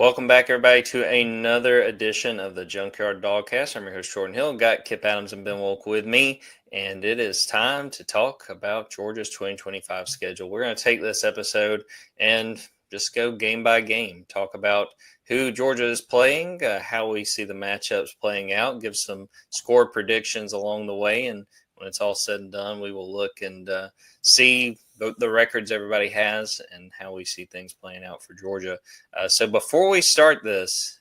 Welcome back, everybody, to another edition of the Junkyard Dawgcast. I'm your host, Jordan Hill. Got Kipp Adams and Ben Wolk with me, and it is time to talk about Georgia's 2025 schedule. We're going to take this episode and just go game by game, talk about who Georgia is playing, how we see the matchups playing out, give some score predictions along the way, and when it's all said and done, we will look and see the records everybody has and how we see things playing out for Georgia. So before we start this,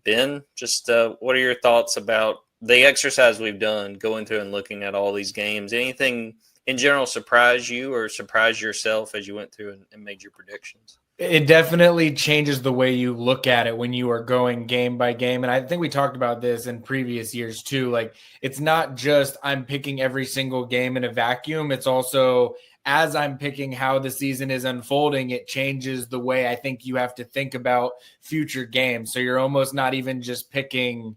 Ben, just what are your thoughts about the exercise we've done, going through and looking at all these games? Anything in general surprise you or surprise yourself as you went through and made your predictions? It definitely changes the way you look at it when you are going game by game. And I think we talked about this in previous years too. Like, it's not just I'm picking every single game in a vacuum. It's also, as I'm picking how the season is unfolding, it changes the way I think you have to think about future games. So you're almost not even just picking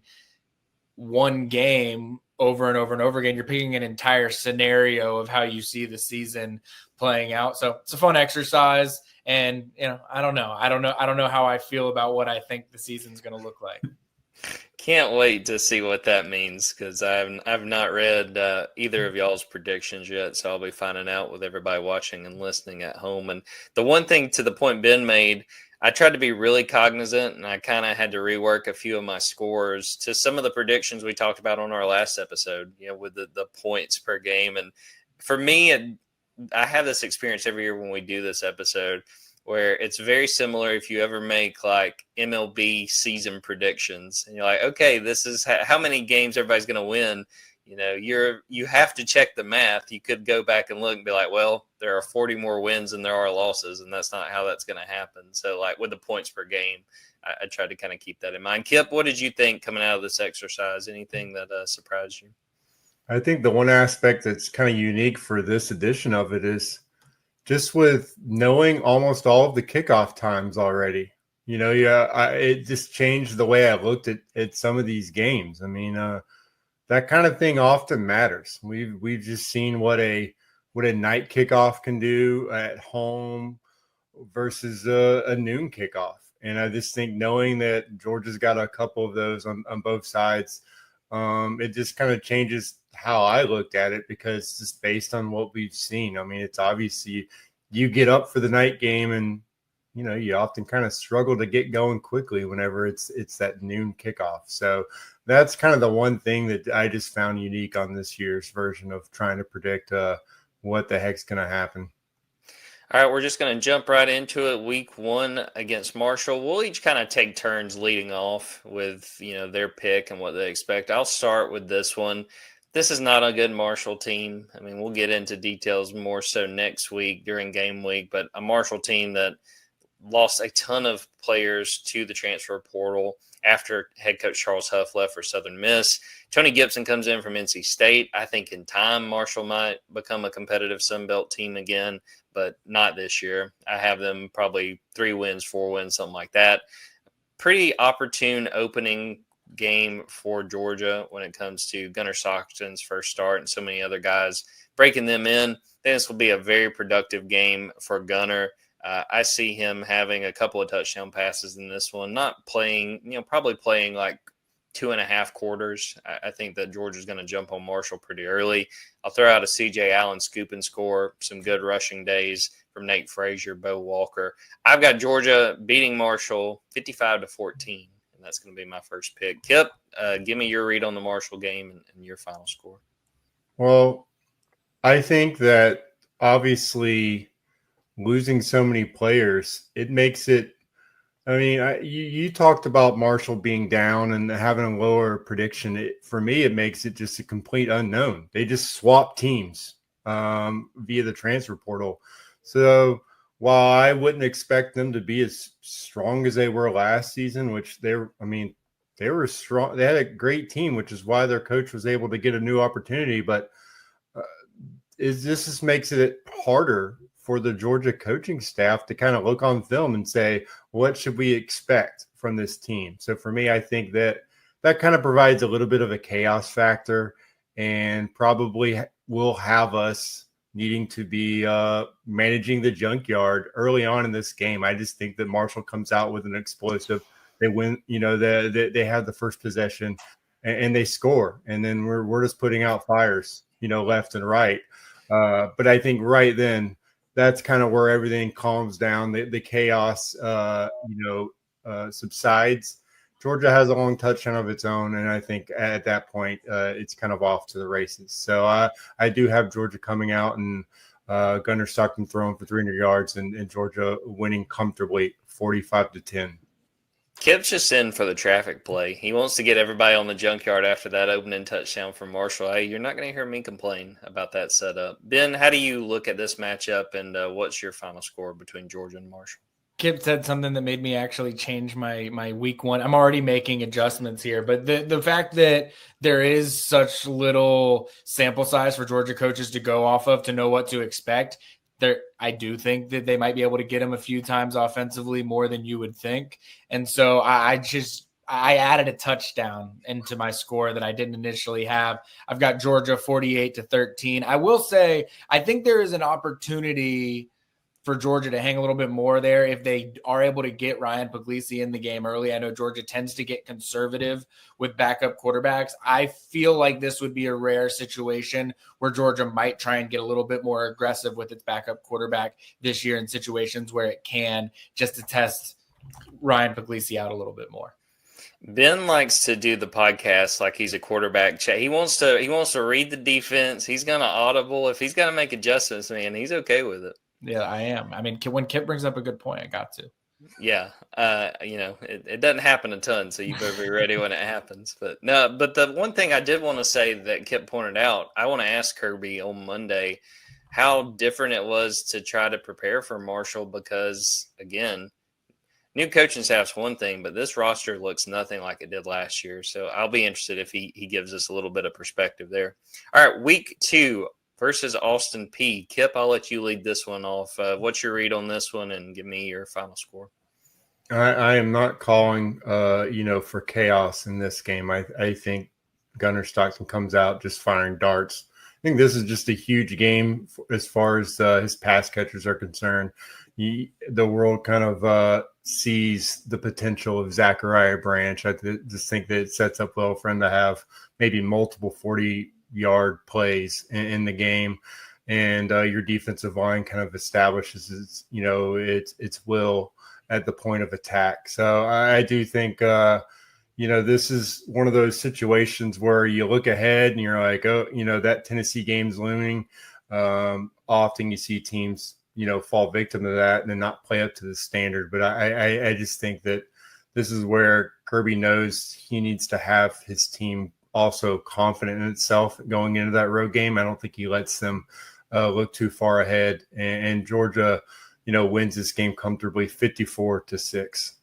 one game over and over and over again. You're picking an entire scenario of how you see the season playing out. So it's a fun exercise. And, I don't know how I feel about what I think the season's going to look like. Can't wait to see what that means, because I've not read either of y'all's predictions yet, so I'll be finding out with everybody watching and listening at home. And the one thing, to the point Ben made, I tried to be really cognizant, and I kind of had to rework a few of my scores to some of the predictions we talked about on our last episode, with the points per game. And for me, I have this experience every year when we do this episode where it's very similar if you ever make like MLB season predictions and you're like, okay, this is how many games everybody's going to win. You have to check the math. You could go back and look and be like, well, there are 40 more wins than there are losses, and that's not how that's going to happen. So like with the points per game, I tried to kind of keep that in mind. Kipp, what did you think coming out of this exercise? Anything that surprised you? I think the one aspect that's kind of unique for this edition of it is just with knowing almost all of the kickoff times already. It just changed the way I looked at some of these games. I mean, that kind of thing often matters. We've just seen what a night kickoff can do at home versus a noon kickoff. And I just think knowing that Georgia's got a couple of those on both sides, it just kind of changes how I looked at it, because just based on what we've seen. I mean, it's obviously you get up for the night game and, you often kind of struggle to get going quickly whenever it's that noon kickoff. So that's kind of the one thing that I just found unique on this year's version of trying to predict what the heck's going to happen. All right, we're just going to jump right into it. Week 1 against Marshall. We'll each kind of take turns leading off with, their pick and what they expect. I'll start with this one. This is not a good Marshall team. I mean, we'll get into details more so next week during game week, but a Marshall team that lost a ton of players to the transfer portal after head coach Charles Huff left for Southern Miss. Tony Gibson comes in from NC State. I think in time Marshall might become a competitive Sun Belt team again, but not this year. I have them probably 3 wins, 4 wins, something like that. Pretty opportune opening game for Georgia when it comes to Gunnar Stockton's first start and so many other guys breaking them in. Then this will be a very productive game for Gunnar. I see him having a couple of touchdown passes in this one, not playing, probably playing like 2.5 quarters. I think that Georgia's going to jump on Marshall pretty early. I'll throw out a C.J. Allen scoop and score, some good rushing days from Nate Frazier, Bo Walker. I've got Georgia beating Marshall 55-14. And that's going to be my first pick. Kipp, give me your read on the Marshall game and your final score. Well, I think that obviously losing so many players, it makes it – I mean, you talked about Marshall being down and having a lower prediction. For me, it makes it just a complete unknown. They just swap teams via the transfer portal. So – while I wouldn't expect them to be as strong as they were last season, which they were strong. They had a great team, which is why their coach was able to get a new opportunity. But this just makes it harder for the Georgia coaching staff to kind of look on film and say, what should we expect from this team? So for me, I think that kind of provides a little bit of a chaos factor and probably will have us needing to be managing the junkyard early on in this game. I just think that Marshall comes out with an explosive They win, they have the first possession and they score. And then we're just putting out fires, left and right. But I think right then, that's kind of where everything calms down. The chaos, subsides. Georgia has a long touchdown of its own, and I think at that point, it's kind of off to the races. So I do have Georgia coming out and Gunnar Stockton throwing for 300 yards and Georgia winning comfortably 45-10. Kipp's just in for the traffic play. He wants to get everybody on the junkyard after that opening touchdown from Marshall. Hey, you're not going to hear me complain about that setup. Ben, how do you look at this matchup, and what's your final score between Georgia and Marshall? Kipp said something that made me actually change my week one. I'm already making adjustments here, but the fact that there is such little sample size for Georgia coaches to go off of to know what to expect, I do think that they might be able to get him a few times offensively more than you would think. And so I added a touchdown into my score that I didn't initially have. I've got Georgia 48-13. I will say, I think there is an opportunity for Georgia to hang a little bit more there if they are able to get Ryan Puglisi in the game early. I know Georgia tends to get conservative with backup quarterbacks. I feel like this would be a rare situation where Georgia might try and get a little bit more aggressive with its backup quarterback this year in situations where it can, just to test Ryan Puglisi out a little bit more. Ben likes to do the podcast like he's a quarterback. He wants to read the defense. He's going to audible. If he's got to make adjustments, man, he's okay with it. Yeah, I am. I mean, when Kipp brings up a good point, I got to. Yeah. It doesn't happen a ton, so you better be ready when it happens. But the one thing I did want to say that Kipp pointed out, I want to ask Kirby on Monday how different it was to try to prepare for Marshall because, again, new coaching staff's one thing, but this roster looks nothing like it did last year. So I'll be interested if he gives us a little bit of perspective there. All right, week 2. Versus Austin Peay. Kipp, I'll let you lead this one off. What's your read on this one, and give me your final score? I am not calling, for chaos in this game. I think Gunnar Stockton comes out just firing darts. I think this is just a huge game as far as his pass catchers are concerned. The world kind of sees the potential of Zachariah Branch. I just think that it sets up well for him to have maybe multiple 40-yard plays in the game, and your defensive line kind of establishes its will at the point of attack. So I do think this is one of those situations where you look ahead and you're like, that Tennessee game's looming. Often you see teams fall victim to that and then not play up to the standard. But I just think that this is where Kirby knows he needs to have his team also confident in itself going into that road game. I don't think he lets them look too far ahead. And Georgia, wins this game comfortably 54-6.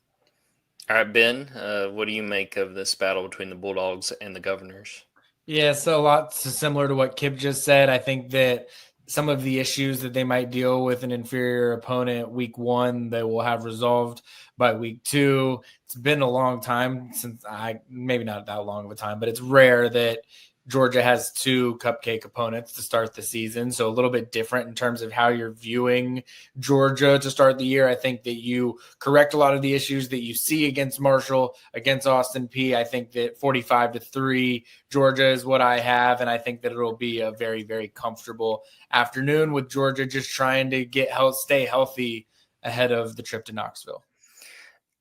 All right, Ben, what do you make of this battle between the Bulldogs and the Governors? Yeah, so a lot similar to what Kipp just said. I think that some of the issues that they might deal with an inferior opponent week 1, they will have resolved by week 2. It's been a long time since maybe not that long of a time, but it's rare that Georgia has 2 cupcake opponents to start the season. So a little bit different in terms of how you're viewing Georgia to start the year. I think that you correct a lot of the issues that you see against Marshall, against Austin Peay. I think that 45-3 Georgia is what I have. And I think that it'll be a very, very comfortable afternoon with Georgia just trying to stay healthy ahead of the trip to Knoxville.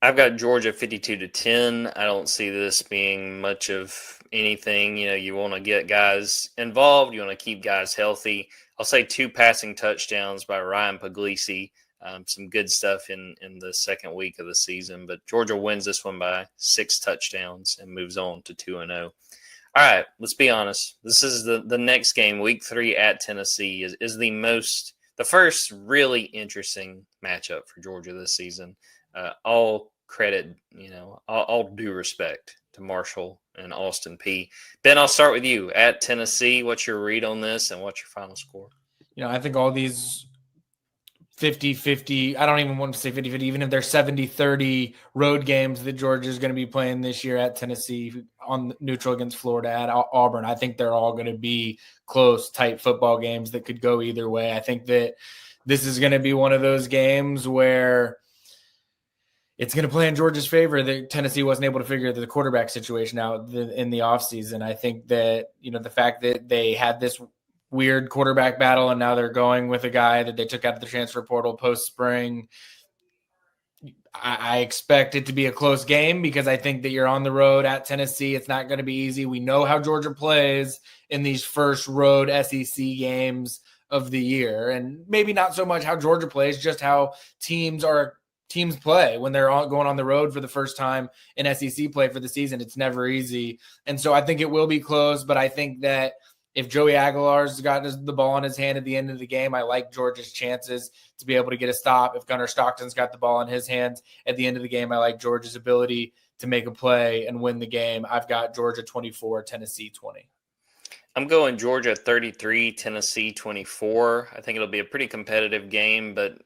I've got Georgia 52-10. I don't see this being much of anything. You want to get guys involved. You want to keep guys healthy. I'll say 2 passing touchdowns by Ryan Puglisi. Some good stuff in the second week of the season. But Georgia wins this one by 6 touchdowns and moves on to 2-0. All right, let's be honest. This is the next game, week 3 at Tennessee, is the first really interesting matchup for Georgia this season. All credit, all due respect to Marshall and Austin Peay. Ben, I'll start with you. At Tennessee, what's your read on this and what's your final score? I think all these 50-50, I don't even want to say 50-50, even if they're 70-30 road games that Georgia is going to be playing this year at Tennessee on neutral against Florida at Auburn, I think they're all going to be close, tight football games that could go either way. I think that this is going to be one of those games where it's going to play in Georgia's favor that Tennessee wasn't able to figure the quarterback situation out in the offseason. I think that, the fact that they had this weird quarterback battle and now they're going with a guy that they took out of the transfer portal post-spring, I expect it to be a close game because I think that you're on the road at Tennessee. It's not going to be easy. We know how Georgia plays in these first road SEC games of the year, and maybe not so much how Georgia plays, just how teams play when they're all going on the road for the first time in SEC play for the season. It's never easy. And so I think it will be close, but I think that if Joey Aguilar's got the ball in his hand at the end of the game, I like Georgia's chances to be able to get a stop. If Gunnar Stockton's got the ball in his hands at the end of the game, I like Georgia's ability to make a play and win the game. I've got Georgia 24, Tennessee 20. I'm going Georgia 33, Tennessee 24. I think it'll be a pretty competitive game, but,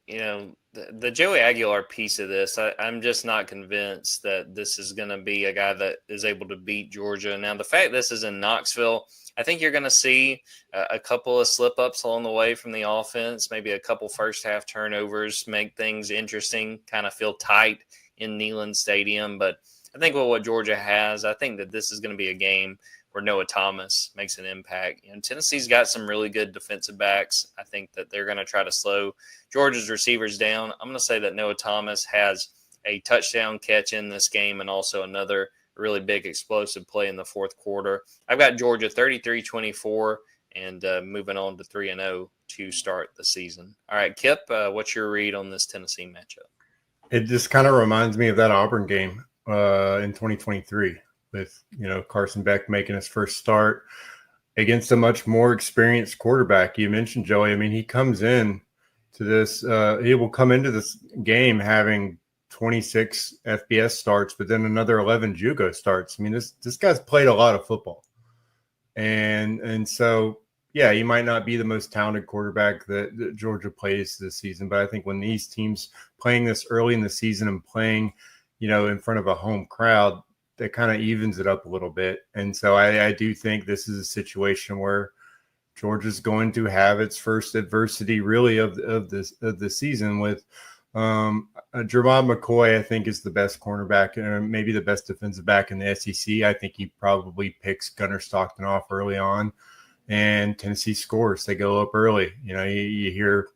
the Joey Aguilar piece of this, I'm just not convinced that this is going to be a guy that is able to beat Georgia. Now, the fact this is in Knoxville, I think you're going to see a couple of slip-ups along the way from the offense, maybe a couple first-half turnovers, make things interesting, kind of feel tight in Neyland Stadium. But I think with what Georgia has, I think that this is going to be a game where Noah Thomas makes an impact. Tennessee's got some really good defensive backs. I think that they're going to try to slow Georgia's receivers down. I'm going to say that Noah Thomas has a touchdown catch in this game and also another really big explosive play in the fourth quarter. I've got Georgia 33-24 and moving on to 3-0 to start the season. All right, Kipp, what's your read on this Tennessee matchup? It just kind of reminds me of that Auburn game in 2023 with, Carson Beck making his first start against a much more experienced quarterback. You mentioned Joey. I mean, he comes in to this, he will come into this game having 26 FBS starts, but then another 11 JUCO starts. I mean, this guy's played a lot of football. And so, yeah, he might not be the most talented quarterback that Georgia plays this season, but I think when these teams playing this early in the season and playing, in front of a home crowd, that kind of evens it up a little bit. And so I do think this is a situation where Georgia's going to have its first adversity really of the season with Jermod McCoy. I think is the best cornerback and maybe the best defensive back in the SEC. I think he probably picks Gunnar Stockton off early on, and Tennessee scores. They go up early. You hear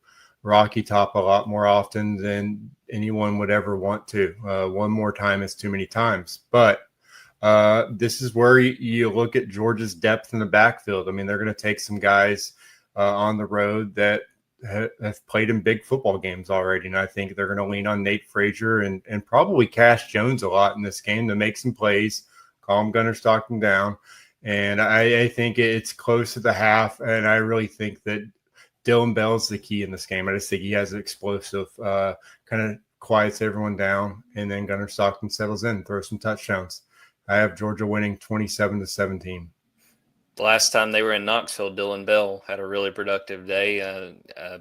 Rocky Top a lot more often than anyone would ever want to. One more time is too many times. But this is where you look at Georgia's depth in the backfield. I mean, they're going to take some guys on the road that have played in big football games already. And I think they're going to lean on Nate Frazier and probably Cash Jones a lot in this game to make some plays, calm Gunnar Stockton down. And I think it's close to the half. And I really think that Dylan Bell's the key in this game. I just think he has an explosive, kind of quiets everyone down. And then Gunnar Stockton settles in, throws some touchdowns. I have Georgia winning 27-17. The last time they were in Knoxville, Dylan Bell had a really productive day,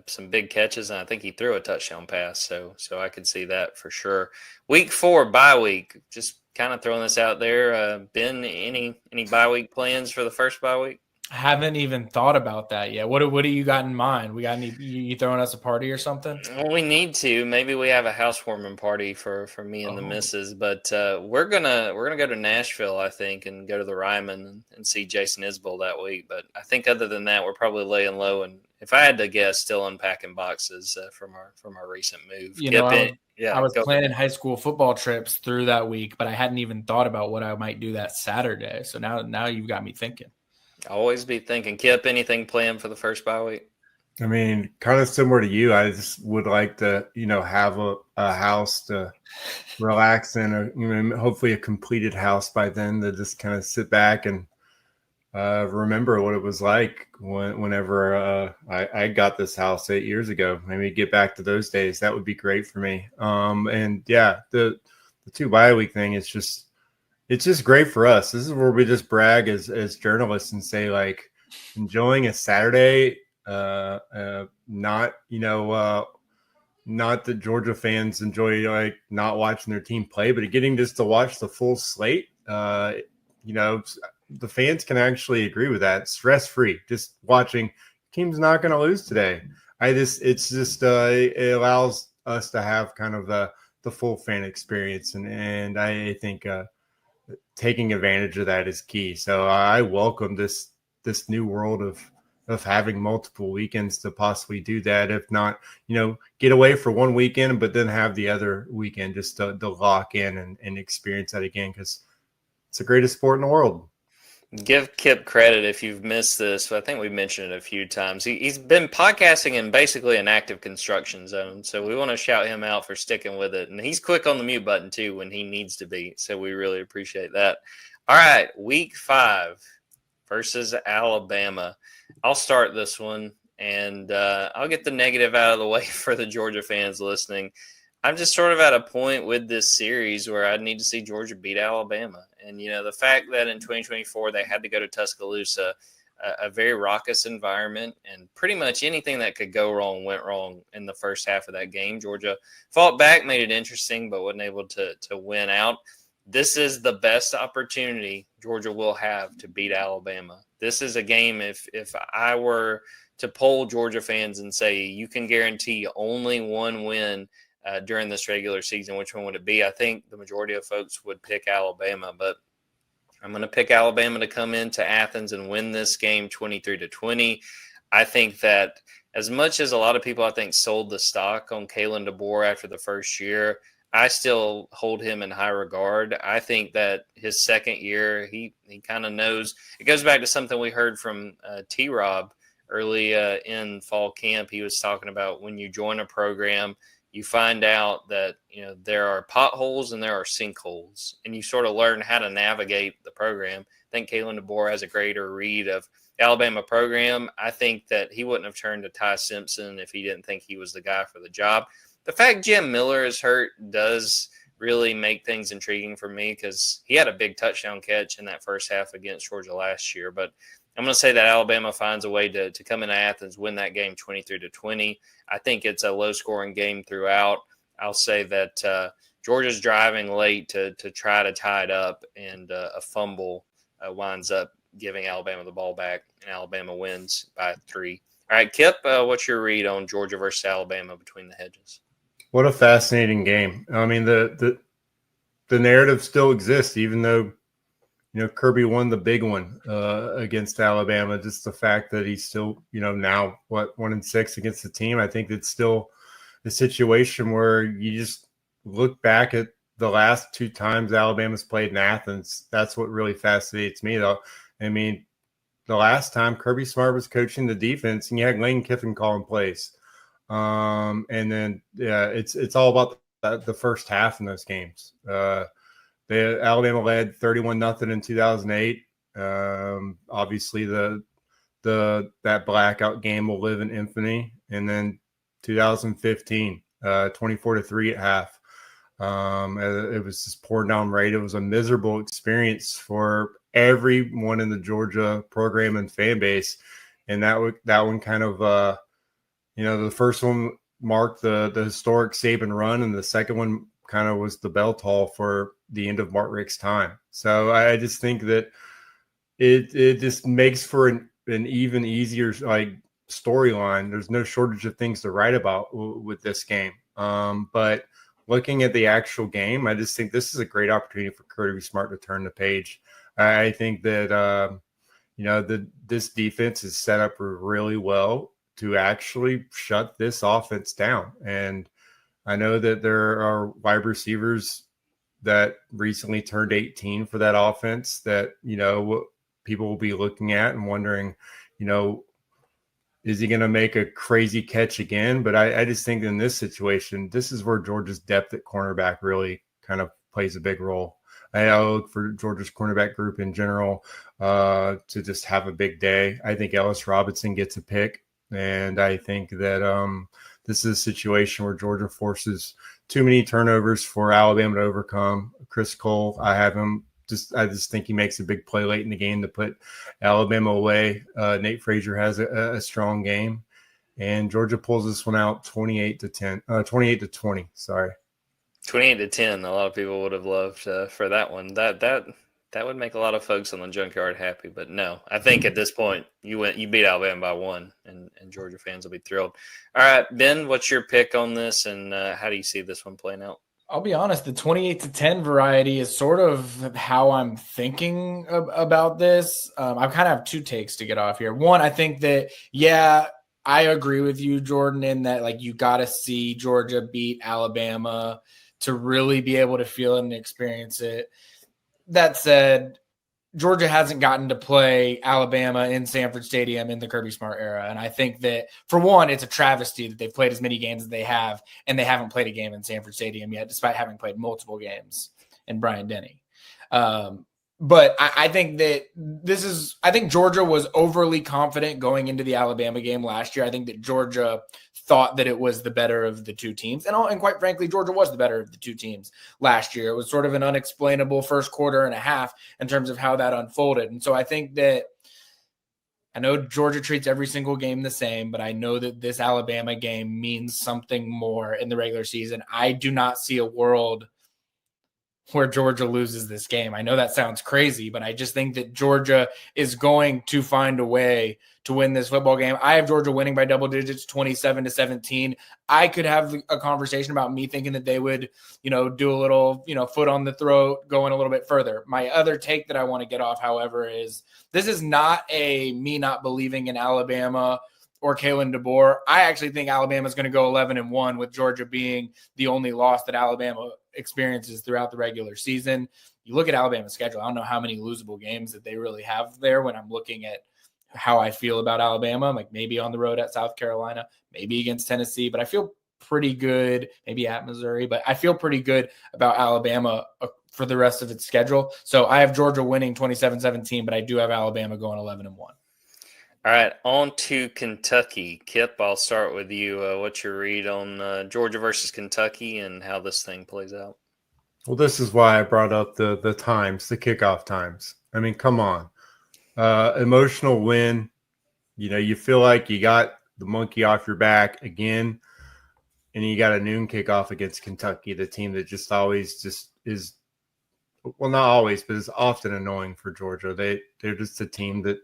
some big catches, and I think he threw a touchdown pass. So I could see that for sure. Week 4, bye week. Just kind of throwing this out there. Ben, any bye week plans for the first bye week? I haven't even thought about that yet. What do you got in mind? We got any? You throwing us a party or something? Well, we need to. Maybe we have a housewarming party for me and the missus. But we're gonna go to Nashville, I think, and go to the Ryman and see Jason Isbell that week. But I think other than that, we're probably laying low. And if I had to guess, still unpacking boxes from our recent move. I was planning high school football trips through that week, but I hadn't even thought about what I might do that Saturday. So now you've got me thinking. Always be thinking. Kipp, anything planned for the first bye week? I mean, kind of similar to you. I just would like to, have a house to relax in, hopefully a completed house by then, to just kind of sit back and remember what it was like whenever I got this house 8 years ago. Maybe get back to those days. That would be great for me. And yeah, the 2 bye week thing is just. It's just great for us. This is where we just brag as journalists and say, like, enjoying a Saturday, not that Georgia fans enjoy, like, not watching their team play, but getting just to watch the full slate. The fans can actually agree with that. Stress-free, just watching team's not going to lose today. It allows us to have kind of the full fan experience, and I think taking advantage of that is key. So I welcome this new world of having multiple weekends to possibly do that. If not, get away for one weekend, but then have the other weekend just to lock in and experience that again, because it's the greatest sport in the world. Give Kipp credit if you've missed this. I think we've mentioned it a few times. He's been podcasting in basically an active construction zone. So we want to shout him out for sticking with it. And he's quick on the mute button too when he needs to be. So we really appreciate that. All right, week 5 versus Alabama. I'll start this one, and I'll get the negative out of the way for the Georgia fans listening. I'm just sort of at a point with this series where I need to see Georgia beat Alabama. And, the fact that in 2024 they had to go to Tuscaloosa, a very raucous environment, and pretty much anything that could go wrong went wrong in the first half of that game. Georgia fought back, made it interesting, but wasn't able to win out. This is the best opportunity Georgia will have to beat Alabama. This is a game, if I were to poll Georgia fans and say you can guarantee only one win during this regular season, which one would it be? I think the majority of folks would pick Alabama, but I'm going to pick Alabama to come into Athens and win this game 23-20. I think that as much as a lot of people, I think, sold the stock on Kalen DeBoer after the first year, I still hold him in high regard. I think that his second year, he kind of knows. It goes back to something we heard from T-Rob early in fall camp. He was talking about when you join a program, you find out that, there are potholes and there are sinkholes, and you sort of learn how to navigate the program. I think Kalen DeBoer has a greater read of the Alabama program. I think that he wouldn't have turned to Ty Simpson if he didn't think he was the guy for the job. The fact Jim Miller is hurt does really make things intriguing for me because he had a big touchdown catch in that first half against Georgia last year. But I'm going to say that Alabama finds a way to come into Athens, win that game 23-20. I think it's a low-scoring game throughout. I'll say that Georgia's driving late to try to tie it up, and a fumble winds up giving Alabama the ball back, and Alabama wins by 3. All right, Kipp, what's your read on Georgia versus Alabama between the hedges? What a fascinating game. I mean, the narrative still exists, even though Kirby won the big one against Alabama. Just the fact that he's still, now 1-6 against the team. I think it's still a situation where you just look back at the last 2 times Alabama's played in Athens. That's what really fascinates me, though. I mean, the last time Kirby Smart was coaching the defense, and you had Lane Kiffin calling plays. And then it's all about the first half in those games. Alabama led 31-0 in 2008. Obviously, that blackout game will live in infamy. And then 2015, 24-3 at half. It was just pouring down rain. It was a miserable experience for everyone in the Georgia program and fan base. And that one kind of, the first one marked the historic Saban run, and the second one kind of was the bell toll for the end of Mark Richt's time. So I just think that it just makes for an even easier storyline. There's no shortage of things to write about with this game. But looking at the actual game, I just think this is a great opportunity for Kirby Smart to turn the page. I think that this defense is set up really well to actually shut this offense down. And I know that there are wide receivers that recently turned 18 for that offense that, people will be looking at and wondering, is he going to make a crazy catch again? But I just think in this situation, this is where Georgia's depth at cornerback really kind of plays a big role. I look for Georgia's cornerback group in general to just have a big day. I think Ellis Robinson gets a pick. And I think that this is a situation where Georgia forces too many turnovers for Alabama to overcome. Chris Cole, I just think he makes a big play late in the game to put Alabama away. Nate Frazier has a strong game, and Georgia pulls this one out 28-20. Sorry. 28-10. A lot of people would have loved for that one. That would make a lot of folks on the Junkyard happy, but no. I think at this point you beat Alabama by 1, and Georgia fans will be thrilled. All right, Ben, what's your pick on this, and how do you see this one playing out? I'll be honest, the 28-10 variety is sort of how I'm thinking about this. I kind of have two takes to get off here. One, I think that, yeah, I agree with you, Jordan, in that like you got to see Georgia beat Alabama to really be able to feel it and experience it. That said, Georgia hasn't gotten to play Alabama in Sanford Stadium in the Kirby Smart era. And I think that, for one, it's a travesty that they've played as many games as they have, and they haven't played a game in Sanford Stadium yet, despite having played multiple games in Bryant-Denny. But I think that I think Georgia was overly confident going into the Alabama game last year. I think that Georgia thought that it was the better of the two teams. And quite frankly, Georgia was the better of the two teams last year. It was sort of an unexplainable first quarter and a half in terms of how that unfolded. And so I think that, I know Georgia treats every single game the same, but I know that this Alabama game means something more in the regular season. I do not see a world where Georgia loses this game. I know that sounds crazy, but I just think that Georgia is going to find a way to win this football game. I have Georgia winning by double digits, 27-17. I could have a conversation about me thinking that they would, do a little, foot on the throat, going a little bit further. My other take that I want to get off, however, is this is not me not believing in Alabama or Kalen DeBoer. I actually think Alabama is going to go 11-1 with Georgia being the only loss that Alabama experiences throughout the regular season. You look at Alabama's schedule, I don't know how many losable games that they really have there when I'm looking at how I feel about Alabama, like maybe on the road at South Carolina, maybe against Tennessee, but I feel pretty good, maybe at Missouri, but I feel pretty good about Alabama for the rest of its schedule. So I have Georgia winning 27-17, but I do have Alabama going 11-1. All right, on to Kentucky. Kipp, I'll start with you. What's your read on Georgia versus Kentucky and how this thing plays out? Well, this is why I brought up the times, the kickoff times. I mean, come on. Emotional win. You feel like you got the monkey off your back again, and you got a noon kickoff against Kentucky, the team that just always just is, well, not always, but is often annoying for Georgia. They're just a team that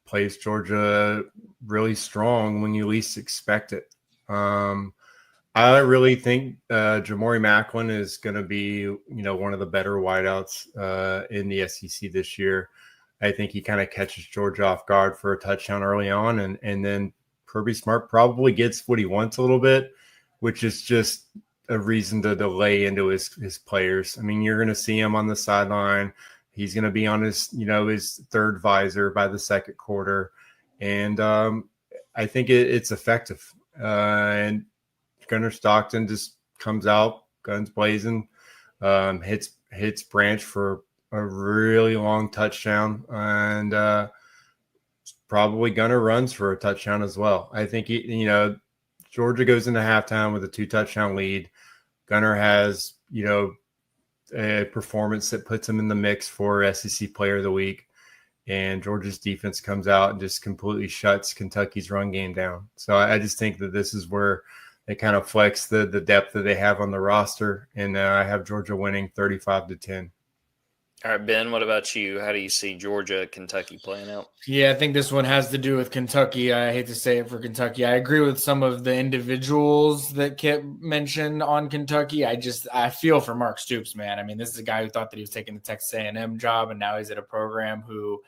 plays Georgia really strong when you least expect it. I really think Jamori Macklin is going to be, one of the better wideouts in the SEC this year. I think he kind of catches Georgia off guard for a touchdown early on, and then Kirby Smart probably gets what he wants a little bit, which is just a reason to delay into his players. I mean, you're going to see him on the sideline. He's going to be on his, his third visor by the second quarter. And I think it's effective. And Gunnar Stockton just comes out, guns blazing, hits Branch for a really long touchdown. And probably Gunnar runs for a touchdown as well. I think, Georgia goes into halftime with a 2-touchdown lead. Gunnar has, a performance that puts him in the mix for SEC Player of the Week, and Georgia's defense comes out and just completely shuts Kentucky's run game down. So I just think that this is where they kind of flex the depth that they have on the roster, and I have Georgia winning 35-10. All right, Ben, what about you? How do you see Georgia, Kentucky playing out? Yeah, I think this one has to do with Kentucky. I hate to say it for Kentucky. I agree with some of the individuals that Kipp mentioned on Kentucky. I feel for Mark Stoops, man. I mean, this is a guy who thought that he was taking the Texas A&M job, and now he's at a program who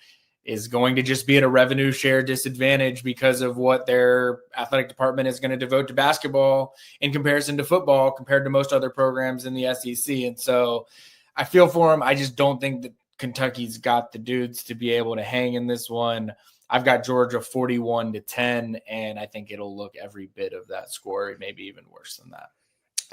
is going to just be at a revenue share disadvantage because of what their athletic department is going to devote to basketball in comparison to football compared to most other programs in the SEC. And so I feel for him. I just don't think that Kentucky's got the dudes to be able to hang in this one. I've got Georgia 41-10, and I think it'll look every bit of that score, maybe even worse than that.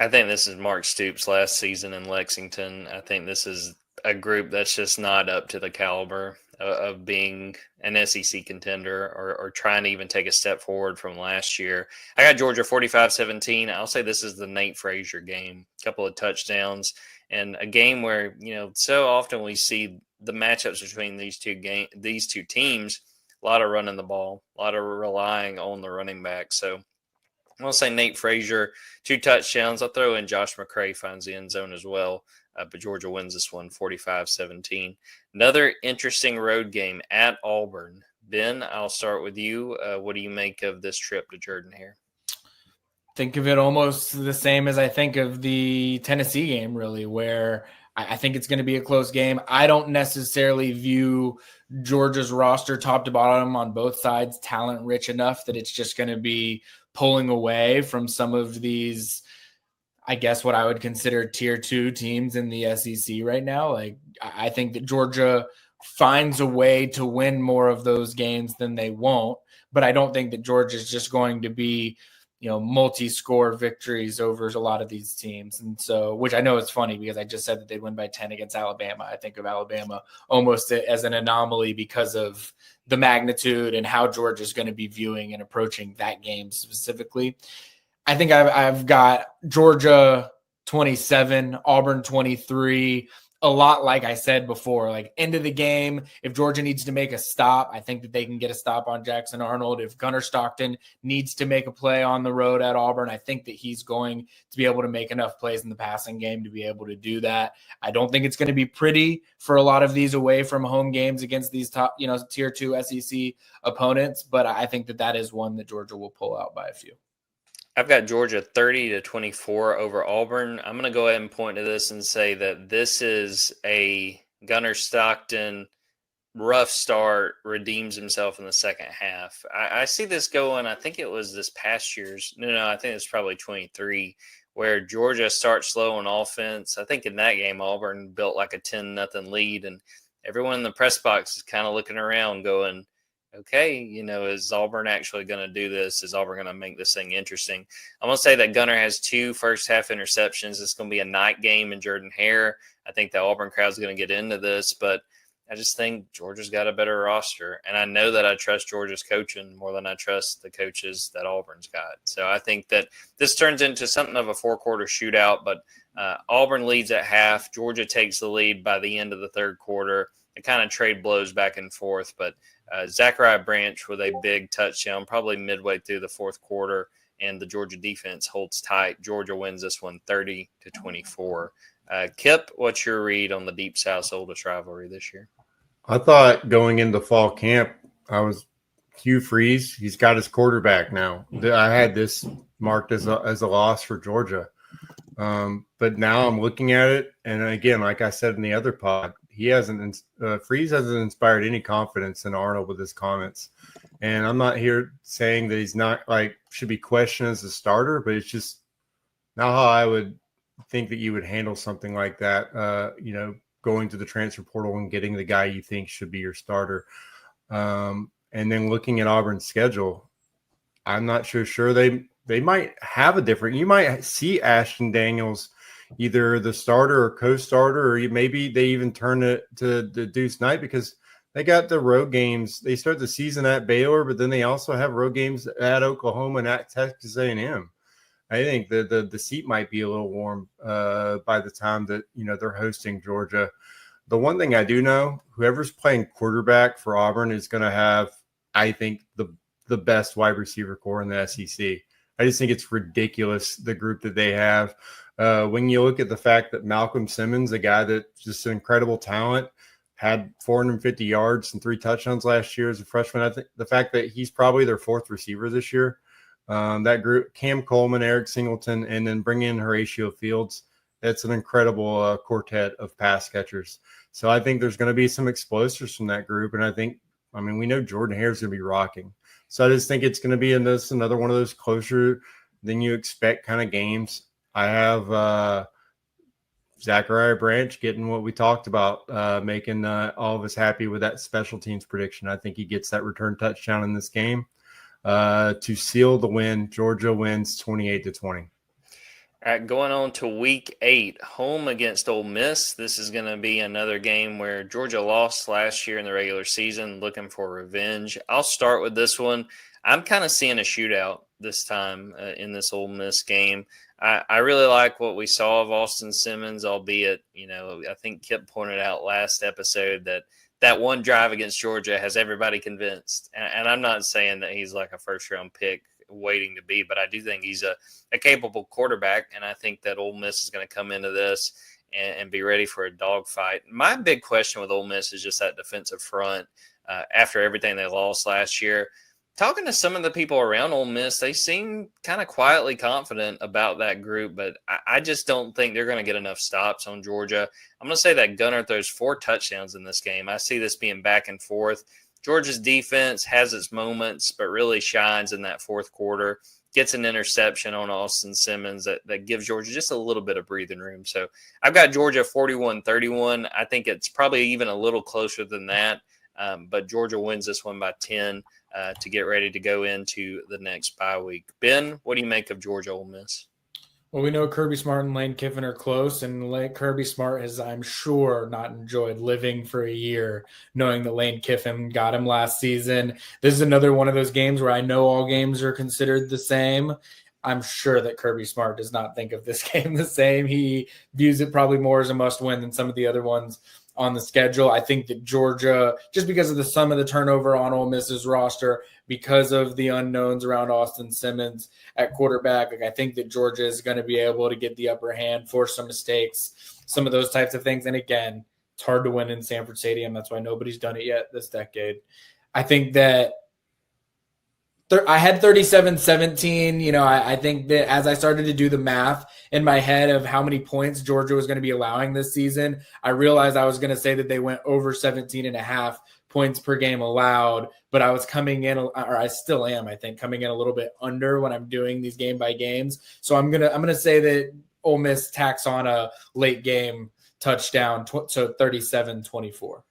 I think this is Mark Stoops' last season in Lexington. I think this is a group that's just not up to the caliber of being an SEC contender or trying to even take a step forward from last year. I got Georgia 45-17. I'll say this is the Nate Frazier game. A couple of touchdowns. And a game where, so often we see the matchups between these two teams, a lot of running the ball, a lot of relying on the running back. So I'm going to say Nate Frazier, 2 touchdowns. I'll throw in Josh McCray finds the end zone as well. But Georgia wins this one 45-17. Another interesting road game at Auburn. Ben, I'll start with you. What do you make of this trip to Jordan-Hare? think of it almost the same as I think of the Tennessee game, really, where I think it's going to be a close game. I don't necessarily view Georgia's roster top to bottom on both sides talent rich enough that it's just going to be pulling away from some of these, I guess, what I would consider tier 2 teams in the SEC right now. Like, I think that Georgia finds a way to win more of those games than they won't, but I don't think that Georgia is just going to be, multi-score victories over a lot of these teams. And so, which I know is funny because I just said that they'd win by 10 against Alabama. I think of Alabama almost as an anomaly because of the magnitude and how Georgia is going to be viewing and approaching that game specifically. I think I've got Georgia 27, Auburn 23. A lot, like I said before, like end of the game, if Georgia needs to make a stop, I think that they can get a stop on Jackson Arnold. If Gunnar Stockton needs to make a play on the road at Auburn, I think that he's going to be able to make enough plays in the passing game to be able to do that. I don't think it's going to be pretty for a lot of these away from home games against these top, tier 2 SEC opponents, but I think that is one that Georgia will pull out by a few. I've got Georgia 30-24 over Auburn. I'm going to go ahead and point to this and say that this is a Gunnar Stockton rough start, redeems himself in the second half. I see this going, I think it was this past year's. No, I think it's probably 23, where Georgia starts slow on offense. I think in that game, Auburn built like a 10-0 lead, and everyone in the press box is kind of looking around going, okay, is Auburn actually going to do this? Is Auburn going to make this thing interesting? I'm going to say that Gunnar has 2 first-half interceptions. It's going to be a night game in Jordan-Hare. I think the Auburn crowd's going to get into this, but I just think Georgia's got a better roster. And I know that I trust Georgia's coaching more than I trust the coaches that Auburn's got. So I think that this turns into something of a 4-quarter shootout, but Auburn leads at half. Georgia takes the lead by the end of the third quarter. It kind of trade blows back and forth, but Zachariah Branch with a big touchdown probably midway through the fourth quarter, and the Georgia defense holds tight. Georgia wins this one 30-24. Kipp, what's your read on the Deep South's oldest rivalry this year? I thought going into fall camp, Hugh Freeze. He's got his quarterback now. I had this marked as a loss for Georgia, but now I'm looking at it, and again, like I said in the other pod, Freeze hasn't inspired any confidence in Arnold with his comments. And I'm not here saying that he's not should be questioned as a starter, but it's just not how I would think that you would handle something like that. Going to the transfer portal and getting the guy you think should be your starter. And then looking at Auburn's schedule, I'm not sure they might have a different. You might see Ashton Daniels either the starter or co-starter, or maybe they even turn it to the Deuce Knight because they got the road games. They start the season at Baylor, but then they also have road games at Oklahoma and at Texas A&M. I think the seat might be a little warm by the time that they're hosting Georgia. The one thing I do know, whoever's playing quarterback for Auburn is going to have, I think, the best wide receiver core in the SEC. I just think it's ridiculous, the group that they have. When you look at the fact that Malcolm Simmons, a guy that's just an incredible talent, had 450 yards and 3 touchdowns last year as a freshman. I think the fact that he's probably their 4th receiver this year, that group, Cam Coleman, Eric Singleton, and then bring in Horatio Fields, that's an incredible quartet of pass catchers. So I think there's going to be some explosives from that group. And we know Jordan-Hare is going to be rocking. So I just think it's going to be another one of those closer than you expect kind of games. I have Zachariah Branch getting what we talked about, making all of us happy with that special teams prediction. I think he gets that return touchdown in this game to seal the win. Georgia wins 28-20. All right, going on to week 8, home against Ole Miss. This is going to be another game where Georgia lost last year in the regular season, looking for revenge. I'll start with this one. I'm kind of seeing a shootout this time in this Ole Miss game. I really like what we saw of Austin Simmons, albeit, I think Kipp pointed out last episode that one drive against Georgia has everybody convinced. And I'm not saying that he's like a first-round pick waiting to be, but I do think he's a capable quarterback, and I think that Ole Miss is going to come into this and be ready for a dogfight. My big question with Ole Miss is just that defensive front. After everything they lost last year, Talking to some of the people around Ole Miss, they seem kind of quietly confident about that group, but I just don't think they're going to get enough stops on Georgia. I'm going to say that Gunner throws 4 touchdowns in this game. I see this being back and forth. Georgia's defense has its moments, but really shines in that fourth quarter. Gets an interception on Austin Simmons that gives Georgia just a little bit of breathing room. So I've got Georgia 41-31. I think it's probably even a little closer than that, but Georgia wins this one by 10 to get ready to go into the next bye week. Ben, what do you make of Georgia Ole Miss? Well, we know Kirby Smart and Lane Kiffin are close, and Kirby Smart has, I'm sure, not enjoyed living for a year knowing that Lane Kiffin got him last season. This is another one of those games where I know all games are considered the same. I'm sure that Kirby Smart does not think of this game the same. He views it probably more as a must-win than some of the other ones on the schedule. I think that Georgia, just because of the sum of the turnover on Ole Miss's roster, because of the unknowns around Austin Simmons at quarterback, I think that Georgia is going to be able to get the upper hand, force some mistakes, some of those types of things. And again, it's hard to win in Sanford Stadium. That's why nobody's done it yet this decade. I think that I had 37-17. I think that as I started to do the math in my head of how many points Georgia was going to be allowing this season, I realized I was going to say that they went over 17.5 points per game allowed, but I was coming in, or I still am, I think, coming in a little bit under when I'm doing these game by games. So I'm gonna say that Ole Miss tacks on a late game touchdown, so 37-24. All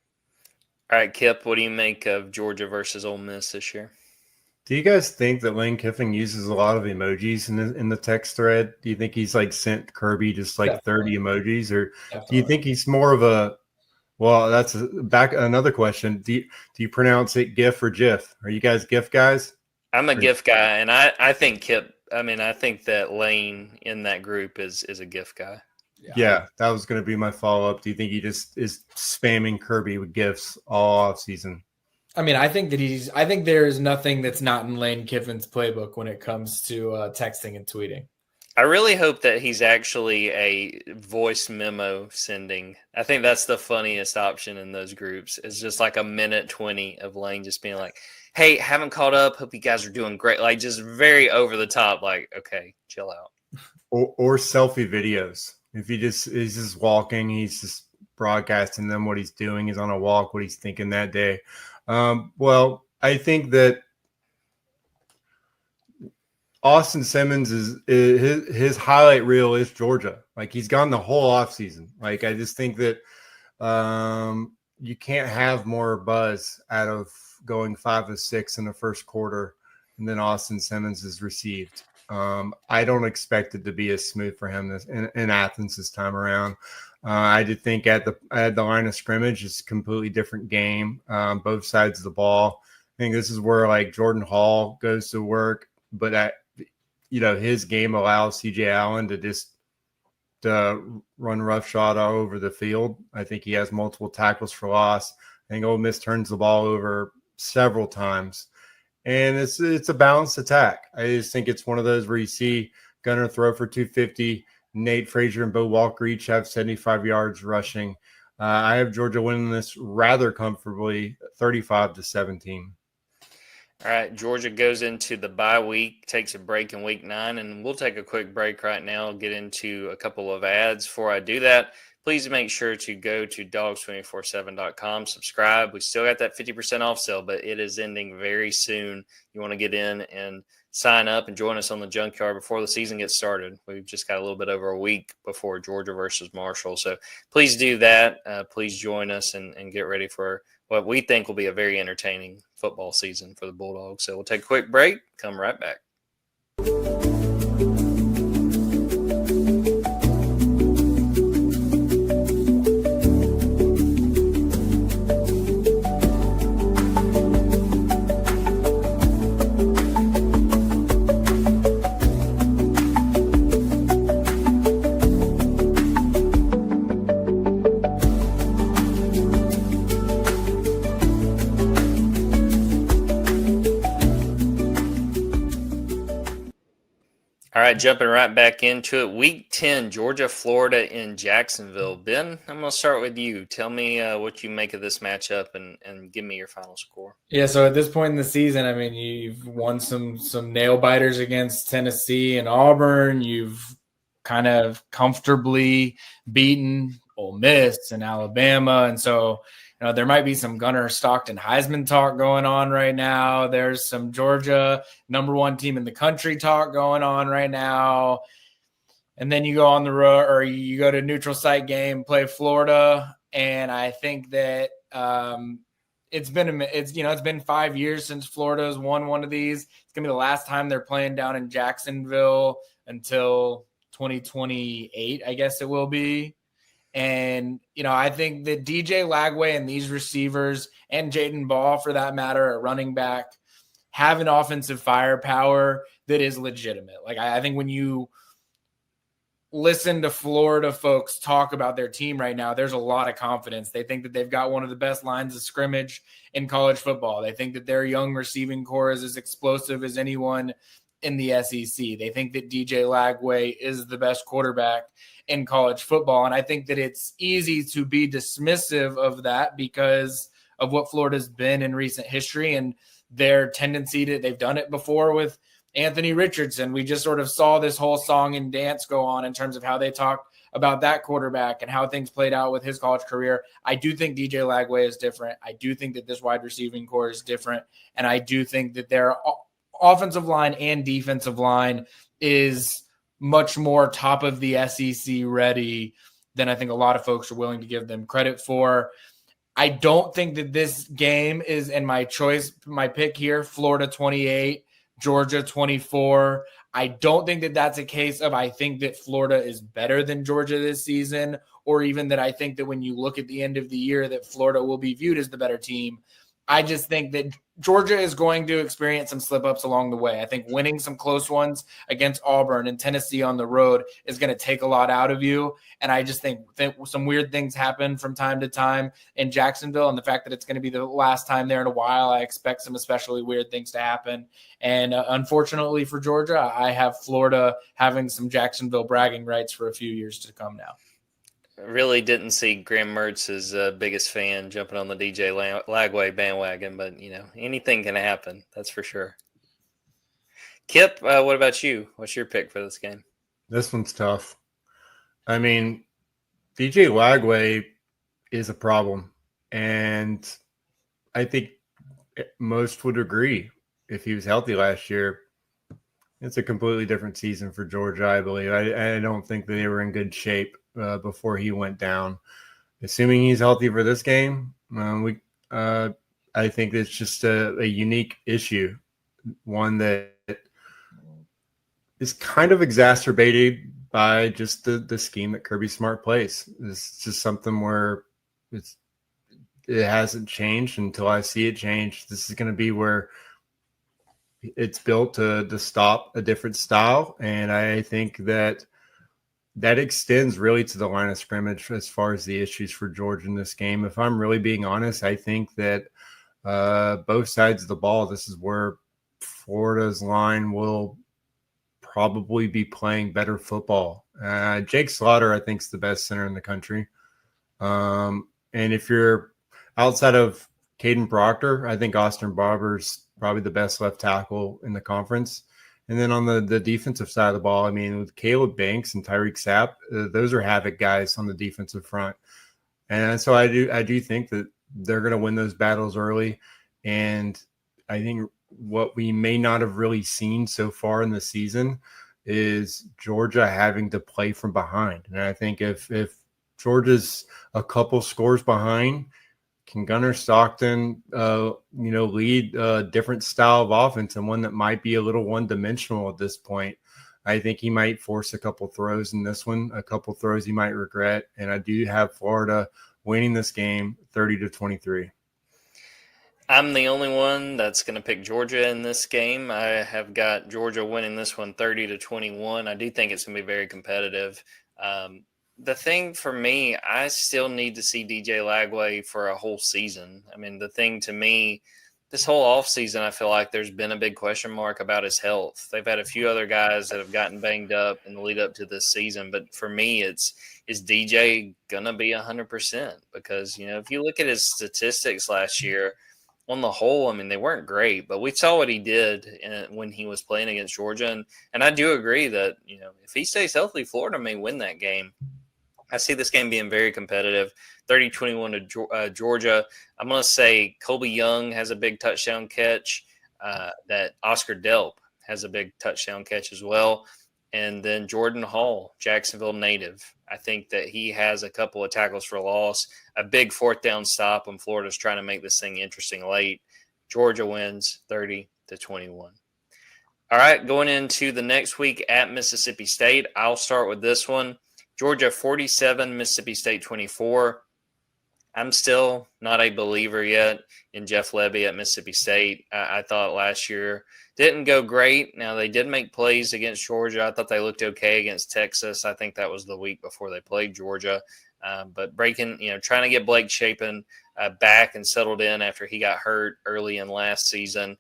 right, Kipp, what do you make of Georgia versus Ole Miss this year? Do you guys think that Lane Kiffin uses a lot of emojis in the text thread? Do you think he's sent Kirby just 30 emojis, or do you think he's more of a? Well, that's another question. Do you pronounce it GIF or GIF? Are you guys GIF guys? I'm a GIF guy, and I think Kipp. I think that Lane in that group is a GIF guy. Yeah, that was going to be my follow up. Do you think he just is spamming Kirby with GIFs all off season? I think there is nothing that's not in Lane Kiffin's playbook when it comes to texting and tweeting. I really hope that he's actually a voice memo sending. I think that's the funniest option in those groups. It's just like a minute 20 of Lane just being like, hey, haven't caught up. Hope you guys are doing great. Like just very over the top. Like, okay, chill out. Or selfie videos. If he's just walking, he's just broadcasting them what he's doing. He's on a walk, what he's thinking that day. Well, I think that Austin Simmons is his highlight reel is Georgia. He's gone the whole offseason. I just think that you can't have more buzz out of going 5 of 6 in the first quarter than Austin Simmons has received. I don't expect it to be as smooth for him in Athens this time around. I did think at the line of scrimmage, it's a completely different game, both sides of the ball. I think this is where Jordan Hall goes to work, but his game allows CJ Allen to run roughshod all over the field. I think he has multiple tackles for loss. I think Ole Miss turns the ball over several times, and it's a balanced attack. I just think it's one of those where you see Gunner throw for 250. Nate Frazier and Bo Walker each have 75 yards rushing. I have Georgia winning this rather comfortably, 35-17. All right, Georgia goes into the bye week, takes a break in week 9, and we'll take a quick break right now, get into a couple of ads. Before I do that, please make sure to go to dogs247.com, subscribe. We still got that 50% off sale, but it is ending very soon. You want to get in and sign up and join us on the Junkyard before the season gets started. We've just got a little bit over a week before Georgia versus Marshall. So please do that. Please join us and get ready for what we think will be a very entertaining football season for the Bulldogs. So we'll take a quick break, come right back. right, jumping right back into it. Week 10, Georgia, Florida in Jacksonville. Ben, I'm going to start with you. Tell me what you make of this matchup and give me your final score. Yeah, so at this point in the season, I mean, you've won some nail biters against Tennessee and Auburn. You've kind of comfortably beaten Ole Miss and Alabama, and so there might be some Gunnar Stockton Heisman talk going on right now. There's some Georgia #1 team in the country talk going on right now, and then you go on the road or you go to neutral site game, play Florida, and I think that. It's been 5 years since Florida's won one of these. It's gonna be the last time they're playing down in Jacksonville until 2028, I guess it will be. And I think that DJ Lagway and these receivers and Jaden Ball, for that matter, at running back, have an offensive firepower that is legitimate. Like I think when you listen to Florida folks talk about their team right now, there's a lot of confidence. They think that they've got one of the best lines of scrimmage in college football. They think that their young receiving core is as explosive as anyone in the SEC. They think that DJ Lagway is the best quarterback in college football. And I think that it's easy to be dismissive of that because of what Florida's been in recent history and their tendency to, they've done it before with Anthony Richardson. We just sort of saw this whole song and dance go on in terms of how they talked about that quarterback and how things played out with his college career. I do think DJ Lagway is different. I do think that this wide receiving core is different. And I do think that their offensive line and defensive line is much more top of the SEC ready than I think a lot of folks are willing to give them credit for. I don't think that this game is, in my pick here, Florida 28, Georgia 24. I don't think that that's a case of I think that Florida is better than Georgia this season, or even that I think that when you look at the end of the year that Florida will be viewed as the better team. I just think that Georgia is going to experience some slip-ups along the way. I think winning some close ones against Auburn and Tennessee on the road is going to take a lot out of you. And I just think some weird things happen from time to time in Jacksonville. And the fact that it's going to be the last time there in a while, I expect some especially weird things to happen. And unfortunately for Georgia, I have Florida having some Jacksonville bragging rights for a few years to come now. Really didn't see Graham Mertz's biggest fan jumping on the DJ Lagway bandwagon, but, anything can happen. That's for sure. Kipp, what about you? What's your pick for this game? This one's tough. I mean, DJ Lagway is a problem, and I think most would agree if he was healthy last year. It's a completely different season for Georgia, I believe. I don't think that they were in good shape before he went down. Assuming he's healthy for this game, I think it's just a unique issue, one that is kind of exacerbated by just the scheme that Kirby Smart plays. It's just something where it hasn't changed until I see it change. This is going to be where it's built to stop a different style, and I think that extends really to the line of scrimmage as far as the issues for Georgia in this game. If I'm really being honest, I think that both sides of the ball, this is where Florida's line will probably be playing better football. Jake Slaughter, I think, is the best center in the country. And if you're outside of Caden Proctor, I think Austin Barber's probably the best left tackle in the conference. And then on the defensive side of the ball, I mean, with Caleb Banks and Tyreek Sapp, those are havoc guys on the defensive front. And so I do think that they're going to win those battles early. And I think what we may not have really seen so far in the season is Georgia having to play from behind. And I think if Georgia's a couple scores behind, can Gunnar Stockton, lead a different style of offense and one that might be a little one-dimensional at this point? I think he might force a couple throws in this one, a couple throws he might regret. And I do have Florida winning this game 30-23. I'm the only one that's going to pick Georgia in this game. I have got Georgia winning this one 30-21. I do think it's going to be very competitive. The thing for me, I still need to see DJ Lagway for a whole season. I mean, the thing to me this whole offseason, I feel like there's been a big question mark about his health. They've had a few other guys that have gotten banged up in the lead up to this season. But for me, is DJ going to be 100%? Because, if you look at his statistics last year, on the whole, I mean, they weren't great, but we saw what he did when he was playing against Georgia. And I do agree that, if he stays healthy, Florida may win that game. I see this game being very competitive, 30-21 to Georgia. I'm going to say Colby Young has a big touchdown catch, that Oscar Delp has a big touchdown catch as well. And then Jordan Hall, Jacksonville native. I think that he has a couple of tackles for loss, a big fourth down stop when Florida's trying to make this thing interesting late. Georgia wins 30-21. All right, going into the next week at Mississippi State, I'll start with this one. Georgia 47, Mississippi State 24. I'm still not a believer yet in Jeff Lebby at Mississippi State. I thought last year didn't go great. Now, they did make plays against Georgia. I thought they looked okay against Texas. I think that was the week before they played Georgia. But trying to get Blake Shapen back and settled in after he got hurt early in last season.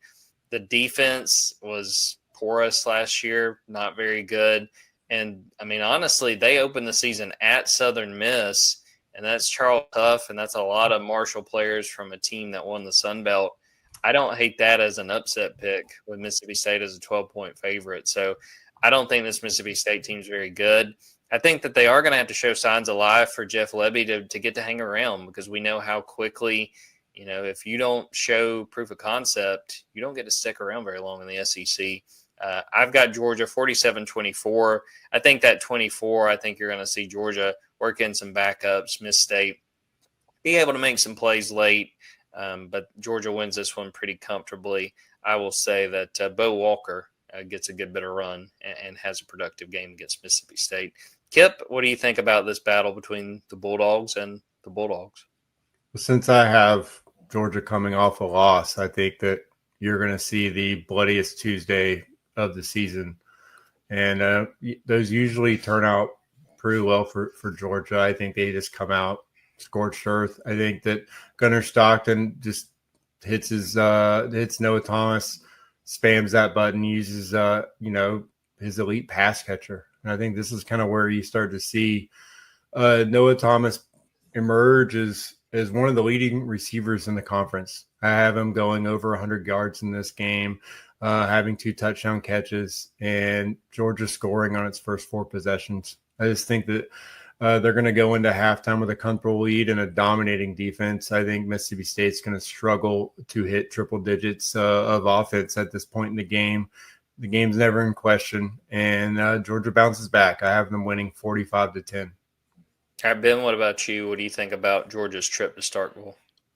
The defense was porous last year, not very good. And, I mean, honestly, they opened the season at Southern Miss, and that's Charles Huff, and that's a lot of Marshall players from a team that won the Sun Belt. I don't hate that as an upset pick with Mississippi State as a 12-point favorite. So I don't think this Mississippi State team is very good. I think that they are going to have to show signs of life for Jeff Lebby to get to hang around, because we know how quickly, if you don't show proof of concept, you don't get to stick around very long in the SEC. I've got Georgia 47-24. I think that 24, I think you're going to see Georgia work in some backups, Miss State, be able to make some plays late. But Georgia wins this one pretty comfortably. I will say that Bo Walker gets a good bit of run and has a productive game against Mississippi State. Kipp, what do you think about this battle between the Bulldogs and the Bulldogs? Since I have Georgia coming off a loss, I think that you're going to see the bloodiest Tuesday of the season. And those usually turn out pretty well for Georgia. I think they just come out scorched earth. I think that Gunnar Stockton just hits Noah Thomas, spams that button, uses his elite pass catcher. And I think this is kind of where you start to see Noah Thomas emerge as one of the leading receivers in the conference. I have him going over 100 yards in this game, having 2 touchdown catches, and Georgia scoring on its first 4 possessions. I just think that they're going to go into halftime with a comfortable lead and a dominating defense. I think Mississippi State's going to struggle to hit triple digits of offense at this point in the game. The game's never in question, and Georgia bounces back. I have them winning 45-10. All right, Ben, what about you? What do you think about Georgia's trip to Starkville?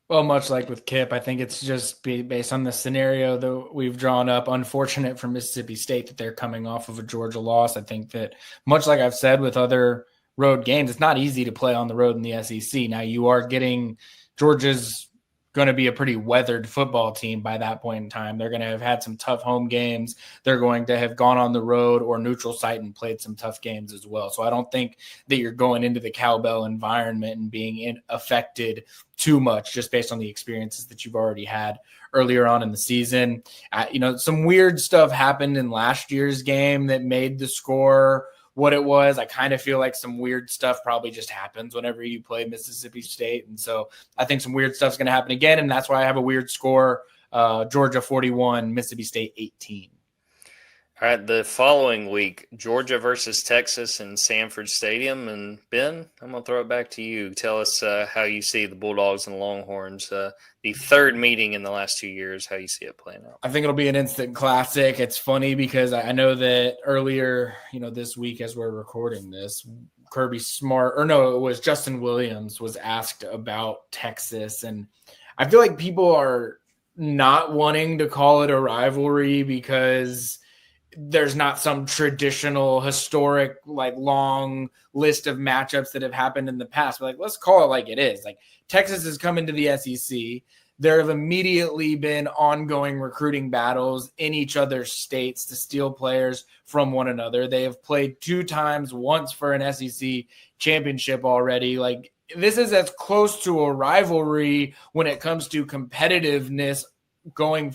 Well, much like with Kipp, I think it's just based on the scenario that we've drawn up. Unfortunate for Mississippi State that they're coming off of a Georgia loss. I think that, much like I've said with other road games, it's not easy to play on the road in the SEC. Now, you are getting Georgia's going to be a pretty weathered football team by that point in time. They're going to have had some tough home games. They're going to have gone on the road or neutral site and played some tough games as well. So I don't think that you're going into the cowbell environment and being affected too much just based on the experiences that you've already had earlier on in the season. Some weird stuff happened in last year's game that made the score what it was. I kind of feel like some weird stuff probably just happens whenever you play Mississippi State. And so I think some weird stuff's going to happen again. And that's why I have a weird score, Georgia 41, Mississippi State 18. All right, the following week, Georgia versus Texas in Sanford Stadium. And Ben, I'm going to throw it back to you. Tell us how you see the Bulldogs and Longhorns, the third meeting in the last 2 years, how you see it playing out. I think it'll be an instant classic. It's funny because I know that earlier, this week as we're recording this, it was Justin Williams was asked about Texas. And I feel like people are not wanting to call it a rivalry because there's not some traditional historic, long list of matchups that have happened in the past. But let's call it like it is. Texas has come into the SEC. There have immediately been ongoing recruiting battles in each other's states to steal players from one another. They have played 2 times, once for an SEC championship already. This is as close to a rivalry when it comes to competitiveness going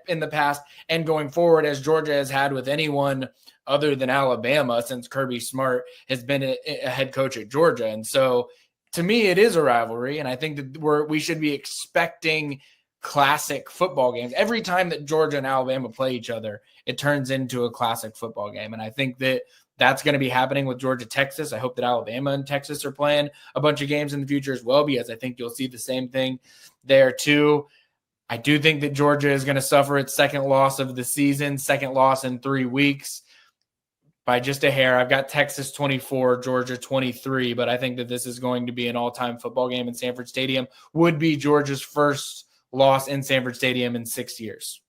in the past and going forward as Georgia has had with anyone other than Alabama since Kirby Smart has been a head coach at Georgia. And so to me, it is a rivalry. And I think that we should be expecting classic football games. Every time that Georgia and Alabama play each other, it turns into a classic football game. And I think that that's going to be happening with Georgia, Texas. I hope that Alabama and Texas are playing a bunch of games in the future as well, because I think you'll see the same thing there too. I do think that Georgia is going to suffer its second loss of the season, second loss in 3 weeks by just a hair. I've got Texas 24, Georgia 23, but I think that this is going to be an all-time football game in Sanford Stadium. Would be Georgia's first loss in Sanford Stadium in 6 years.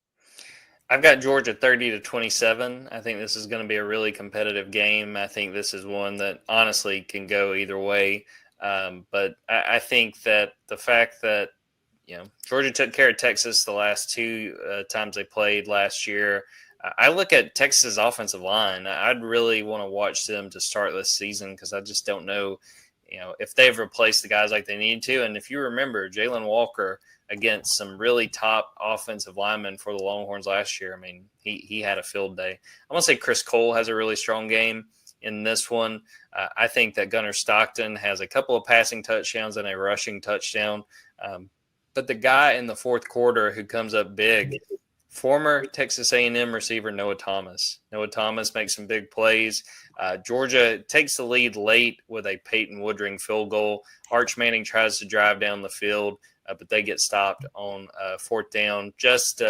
I've got Georgia 30-27. I think this is going to be a really competitive game. I think this is one that honestly can go either way. But I think that the fact that Georgia took care of Texas the last 2 times they played last year. I look at Texas's offensive line. I'd really want to watch them to start this season because I just don't know, if they've replaced the guys like they need to. And if you remember, Jalen Walker against some really top offensive linemen for the Longhorns last year, I mean, he had a field day. I want to say Chris Cole has a really strong game in this one. I think that Gunnar Stockton has a couple of passing touchdowns and a rushing touchdown. But the guy in the fourth quarter who comes up big, former Texas A&M receiver Noah Thomas. Noah Thomas makes some big plays. Georgia takes the lead late with a Peyton Woodring field goal. Arch Manning tries to drive down the field, but they get stopped on fourth down, just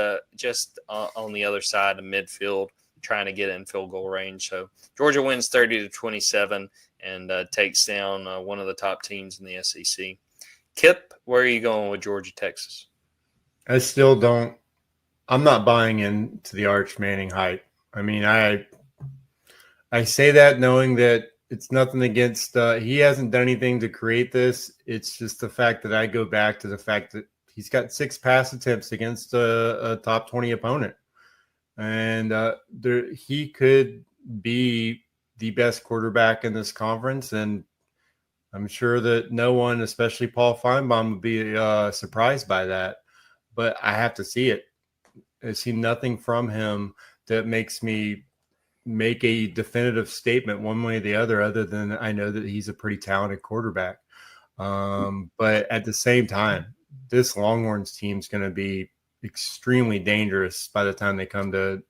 on the other side of midfield, trying to get in field goal range. So Georgia wins 30-27 and takes down one of the top teams in the SEC. Kipp, where are you going with Georgia, Texas? I still don't. I'm not buying into the Arch Manning hype. I mean, I say that knowing that it's nothing against he hasn't done anything to create this. It's just the fact that I go back to the fact that he's got 6 pass attempts against a top 20 opponent. And he could be the best quarterback in this conference. And I'm sure that no one, especially Paul Feinbaum, would be surprised by that. But I have to see it. I see nothing from him that makes me make a definitive statement one way or the other than I know that he's a pretty talented quarterback. But at the same time, this Longhorns team is going to be extremely dangerous by the time they come to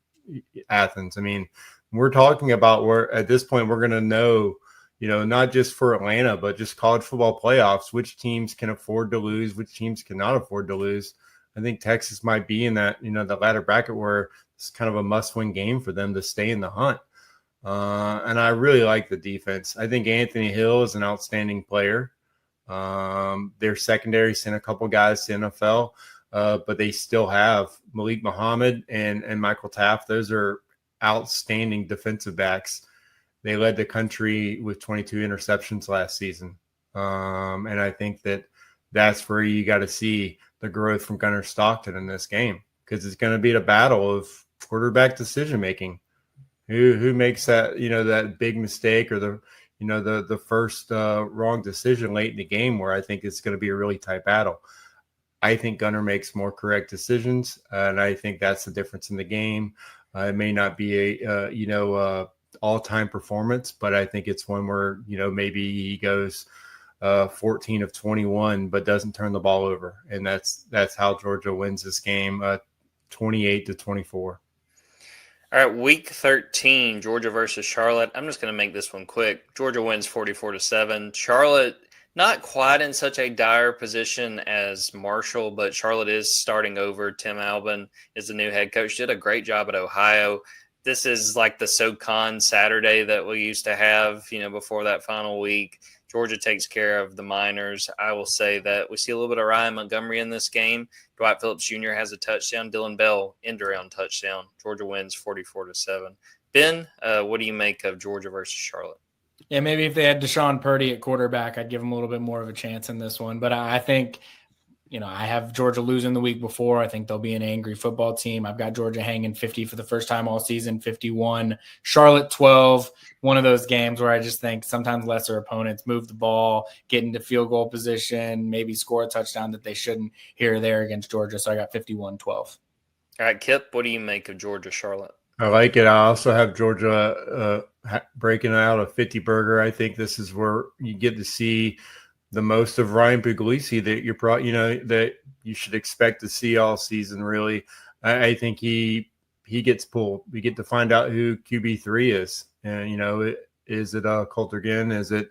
Athens. I mean, we're talking about where at this point we're going to know, not just for Atlanta, but just college football playoffs, which teams can afford to lose, which teams cannot afford to lose. I think Texas might be in that, the latter bracket where it's kind of a must-win game for them to stay in the hunt. And I really like the defense. I think Anthony Hill is an outstanding player. Their secondary sent a couple guys to NFL, but they still have Malik Muhammad and Michael Taft. Those are outstanding defensive backs. They led the country with 22 interceptions last season. And I think that's where you got to see the growth from Gunnar Stockton in this game, because it's going to be a battle of quarterback decision-making. Who makes that, that big mistake or the first wrong decision late in the game, where I think it's going to be a really tight battle. I think Gunnar makes more correct decisions, and I think that's the difference in the game. It may not be a all-time performance, but I think it's one where, maybe he goes 14 of 21, but doesn't turn the ball over. And that's how Georgia wins this game, 28-24. All right, week 13, Georgia versus Charlotte. I'm just going to make this one quick. Georgia wins 44-7. Charlotte, not quite in such a dire position as Marshall, but Charlotte is starting over. Tim Albin is the new head coach. Did a great job at Ohio. This is like the SoCon Saturday that we used to have, before that final week. Georgia takes care of the Miners. I will say that we see a little bit of Ryan Montgomery in this game. Dwight Phillips Jr. has a touchdown. Dylan Bell, end-around touchdown. Georgia wins 44-7. Ben, what do you make of Georgia versus Charlotte? Yeah, maybe if they had Deshaun Purdy at quarterback, I'd give them a little bit more of a chance in this one. But I think, I have Georgia losing the week before. I think they'll be an angry football team. I've got Georgia hanging 50 for the first time all season, 51. Charlotte 12, one of those games where I just think sometimes lesser opponents move the ball, get into field goal position, maybe score a touchdown that they shouldn't here or there against Georgia. So I got 51-12. All right, Kip, what do you make of Georgia-Charlotte? I like it. I also have Georgia breaking out a 50 burger. I think this is where you get to see the most of Ryan Puglisi that you should expect to see all season. Really, I think he gets pulled. We get to find out who QB3 is, and is it Coulter Ginn? Is it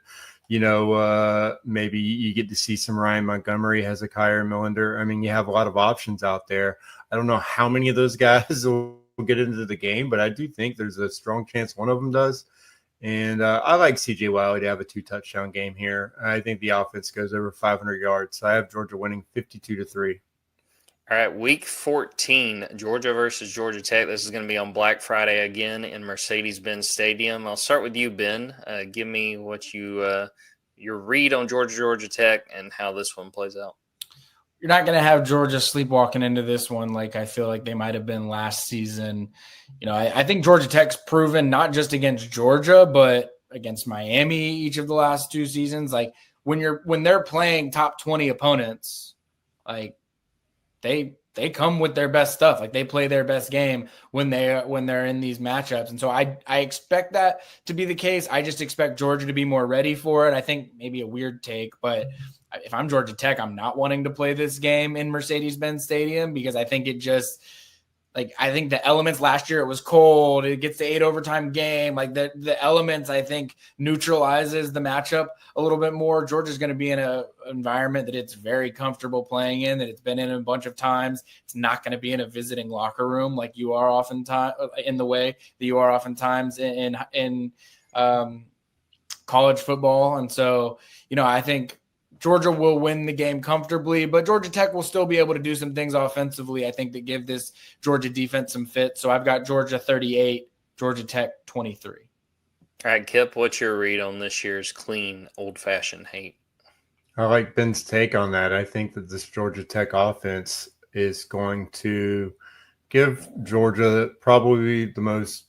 maybe you get to see some Ryan Montgomery, Hezekiah Millender. I mean, you have a lot of options out there. I don't know how many of those guys will get into the game, but I do think there's a strong chance one of them does. And I like C.J. Wiley to have a 2-touchdown game here. I think the offense goes over 500 yards. So I have Georgia winning 52-3. All right, Week 14, Georgia versus Georgia Tech. This is going to be on Black Friday again in Mercedes-Benz Stadium. I'll start with you, Ben. Give me what your read on Georgia Tech and how this one plays out. You're not going to have Georgia sleepwalking into this one like I feel like they might have been last season. I think Georgia Tech's proven not just against Georgia, but against Miami each of the last 2 seasons. Like when they're playing top 20 opponents, like they come with their best stuff. Like they play their best game when they're in these matchups. And so I expect that to be the case. I just expect Georgia to be more ready for it. I think maybe a weird take, but if I'm Georgia Tech, I'm not wanting to play this game in Mercedes-Benz Stadium because I think I think the elements last year, it was cold. It gets to 8 overtime game. Like the elements, I think, neutralizes the matchup a little bit more. Georgia's going to be in an environment that it's very comfortable playing in, that it's been in a bunch of times. It's not going to be in a visiting locker room like you are oftentimes in the way that you are oftentimes in college football. And so, I think Georgia will win the game comfortably, but Georgia Tech will still be able to do some things offensively, I think, that give this Georgia defense some fit. So I've got Georgia 38, Georgia Tech 23. All right, Kip, what's your read on this year's clean, old-fashioned hate? I like Ben's take on that. I think that this Georgia Tech offense is going to give Georgia probably the most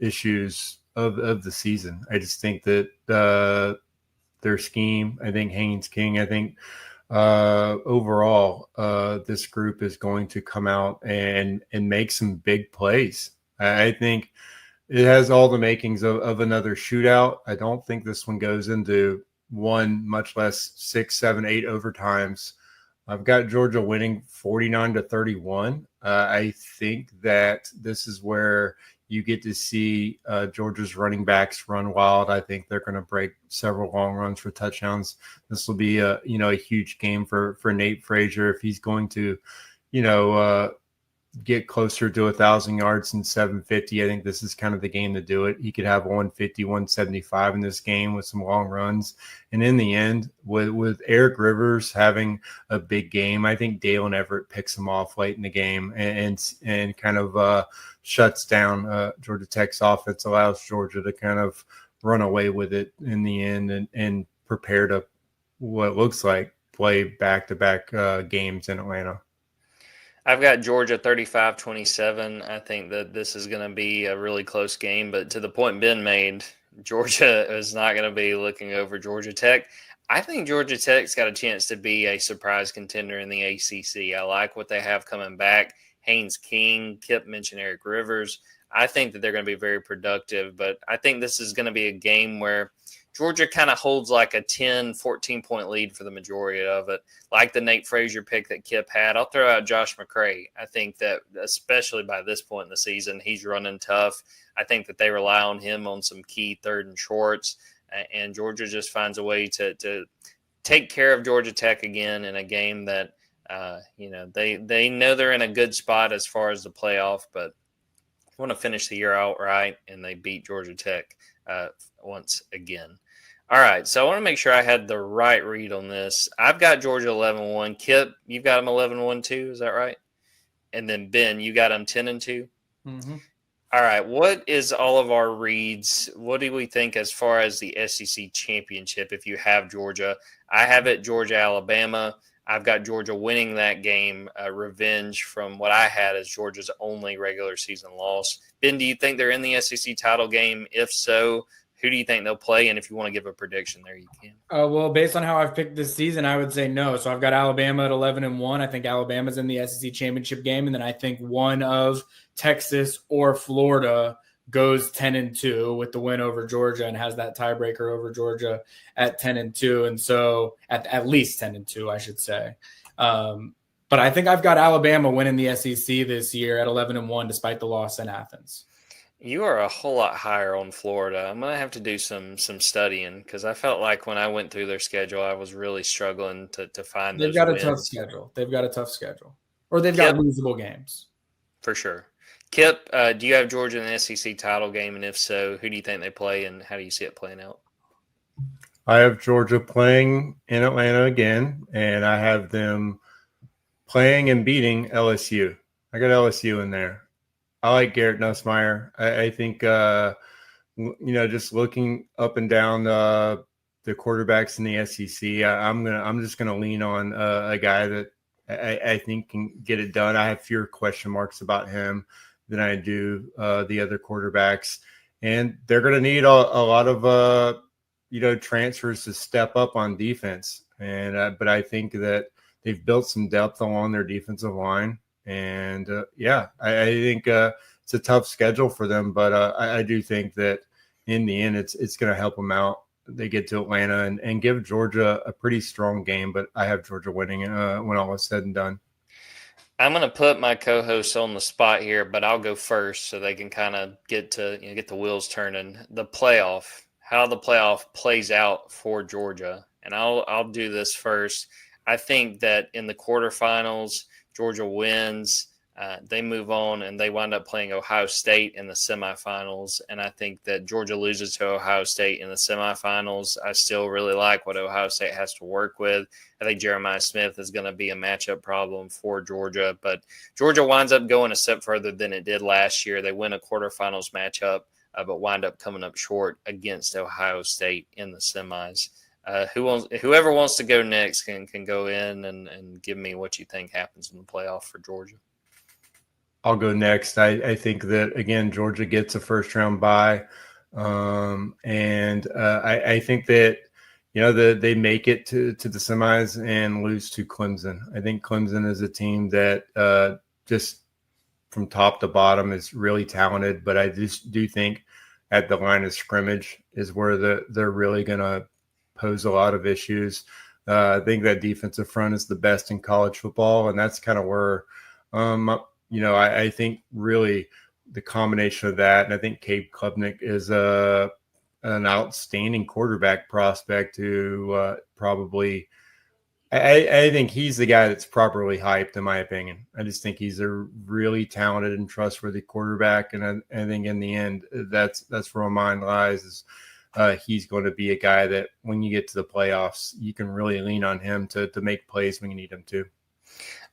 issues of the season. I just think that their scheme, I think Haynes King, I think overall this group is going to come out and make some big plays. I think it has all the makings of another shootout. I don't think this one goes into 1, much less 6, 7, 8 overtimes. I've got Georgia winning 49-31. I think that this is where you get to see Georgia's running backs run wild. I think they're going to break several long runs for touchdowns. This will be a huge game for Nate Frazier if he's going to, get closer to 1,000 yards and 750. I think this is kind of the game to do it. He could have 150, 175 in this game with some long runs. And in the end, with Eric Rivers having a big game, I think Dalen Everett picks him off late in the game and kind of shuts down Georgia Tech's offense, allows Georgia to kind of run away with it in the end and prepare to what looks like play back-to-back games in Atlanta. I've got Georgia 35-27. I think that this is going to be a really close game, but to the point Ben made, Georgia is not going to be looking over Georgia Tech. I think Georgia Tech's got a chance to be a surprise contender in the ACC. I like what they have coming back. Haynes King, Kip mentioned Eric Rivers. I think that they're going to be very productive, but I think this is going to be a game where Georgia kind of holds like a 10, 14-point lead for the majority of it. Like the Nate Frazier pick that Kip had, I'll throw out Josh McCray. I think that especially by this point in the season, he's running tough. I think that they rely on him on some key 3rd and shorts, and Georgia just finds a way to take care of Georgia Tech again in a game that, they know they're in a good spot as far as the playoff, but want to finish the year out right, and they beat Georgia Tech once again. All right, so I want to make sure I had the right read on this. I've got Georgia 11-1. Kip, you've got them 11-1 too, is that right? And then Ben, you got them 10-2? Mm-hmm. All right, what is all of our reads? What do we think as far as the SEC championship if you have Georgia? I have it Georgia, Alabama. I've got Georgia winning that game, revenge from what I had as Georgia's only regular season loss. Ben, do you think they're in the SEC title game? If so, who do you think they'll play? And if you want to give a prediction there, you can. Well, based on how I've picked this season, I would say no. So I've got Alabama at 11-1. I think Alabama's in the SEC championship game. And then I think one of Texas or Florida goes 10-2 with the win over Georgia and has that tiebreaker over Georgia at 10-2. And so at least 10-2, I should say. But I think I've got Alabama winning the SEC this year at 11-1, despite the loss in Athens. You are a whole lot higher on Florida. I'm going to have to do some studying because I felt like when I went through their schedule, I was really struggling to find those. They've got a tough schedule. Or they've got losable games. For sure. Kipp, do you have Georgia in the SEC title game? And if so, who do you think they play and how do you see it playing out? I have Georgia playing in Atlanta again, and I have them playing and beating LSU. I got LSU in there. I like Garrett Nussmeier. I think, just looking up and down the quarterbacks in the SEC, I'm just gonna lean on a guy that I think can get it done. I have fewer question marks about him than I do the other quarterbacks, and they're gonna need a lot of transfers to step up on defense. And but I think that they've built some depth along their defensive line. And I think it's a tough schedule for them, but I do think that in the end, it's going to help them out. They get to Atlanta and give Georgia a pretty strong game, but I have Georgia winning when all is said and done. I'm going to put my co-hosts on the spot here, but I'll go first so they can kind of get the wheels turning. The playoff, how the playoff plays out for Georgia, and I'll do this first. I think that in the quarterfinals, Georgia wins, they move on, and they wind up playing Ohio State in the semifinals. And I think that Georgia loses to Ohio State in the semifinals. I still really like what Ohio State has to work with. I think Jeremiah Smith is going to be a matchup problem for Georgia. But Georgia winds up going a step further than it did last year. They win a quarterfinals matchup, but wind up coming up short against Ohio State in the semis. Whoever wants to go next can go in and give me what you think happens in the playoff for Georgia. I'll go next. I think that, again, Georgia gets a first-round bye. I think that, they make it to the semis and lose to Clemson. I think Clemson is a team that just from top to bottom is really talented, but I just do think at the line of scrimmage is where they're really going to pose a lot of issues. I think that defensive front is the best in college football, and that's kind of where, I think really the combination of that, and I think Cade Klubnik is an outstanding quarterback prospect who probably – I think he's the guy that's properly hyped, in my opinion. I just think he's a really talented and trustworthy quarterback, and I think in the end that's where my mind lies is – he's going to be a guy that when you get to the playoffs, you can really lean on him to make plays when you need him to.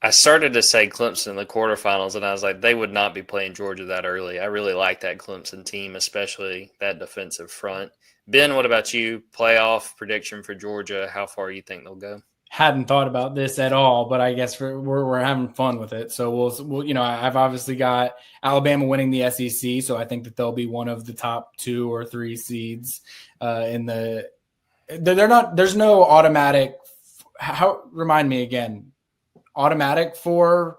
I started to say Clemson in the quarterfinals, and I was like, they would not be playing Georgia that early. I really like that Clemson team, especially that defensive front. Ben, what about you? Playoff prediction for Georgia, how far you think they'll go? Hadn't thought about this at all, but I guess we're having fun with it. So we'll I've obviously got Alabama winning the SEC, so I think that they'll be one of the top 2 or 3 seeds in the. They're not. There's no automatic. Remind me again. Automatic for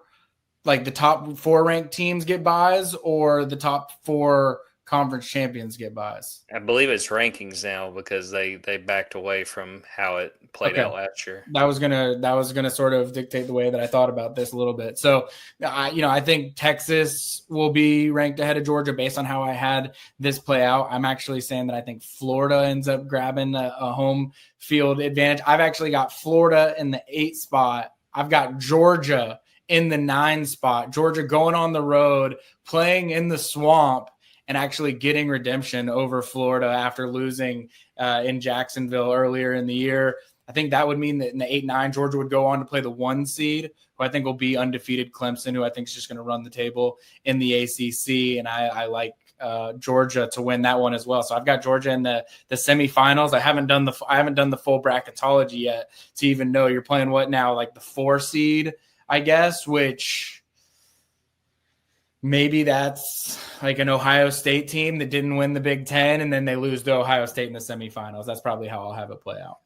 like the top 4 ranked teams get buys, or the top 4 conference champions get buys? I believe it's rankings now because they backed away from how it played out last year. That was gonna sort of dictate the way that I thought about this a little bit. So, I think Texas will be ranked ahead of Georgia based on how I had this play out. I'm actually saying that I think Florida ends up grabbing a home field advantage. I've actually got Florida in the 8 spot. I've got Georgia in the 9 spot. Georgia going on the road, playing in the swamp, and actually getting redemption over Florida after losing in Jacksonville earlier in the year. I think that would mean that in the 8-9, Georgia would go on to play the 1 seed, who I think will be undefeated Clemson, who I think is just going to run the table in the ACC. And I like Georgia to win that one as well. So I've got Georgia in the semifinals. I haven't done the full bracketology yet to even know you're playing what now, like the 4 seed, I guess, which maybe that's like an Ohio State team that didn't win the Big Ten and then they lose to Ohio State in the semifinals. That's probably how I'll have it play out.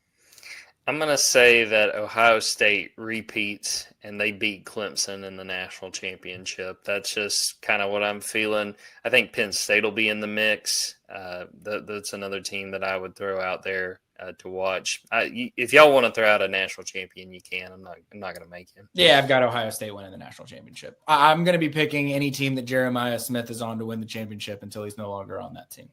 I'm going to say that Ohio State repeats and they beat Clemson in the national championship. That's just kind of what I'm feeling. I think Penn State will be in the mix. That's another team that I would throw out there to watch. If y'all want to throw out a national champion, you can. I'm not going to make him. Yeah, I've got Ohio State winning the national championship. I'm going to be picking any team that Jeremiah Smith is on to win the championship until he's no longer on that team.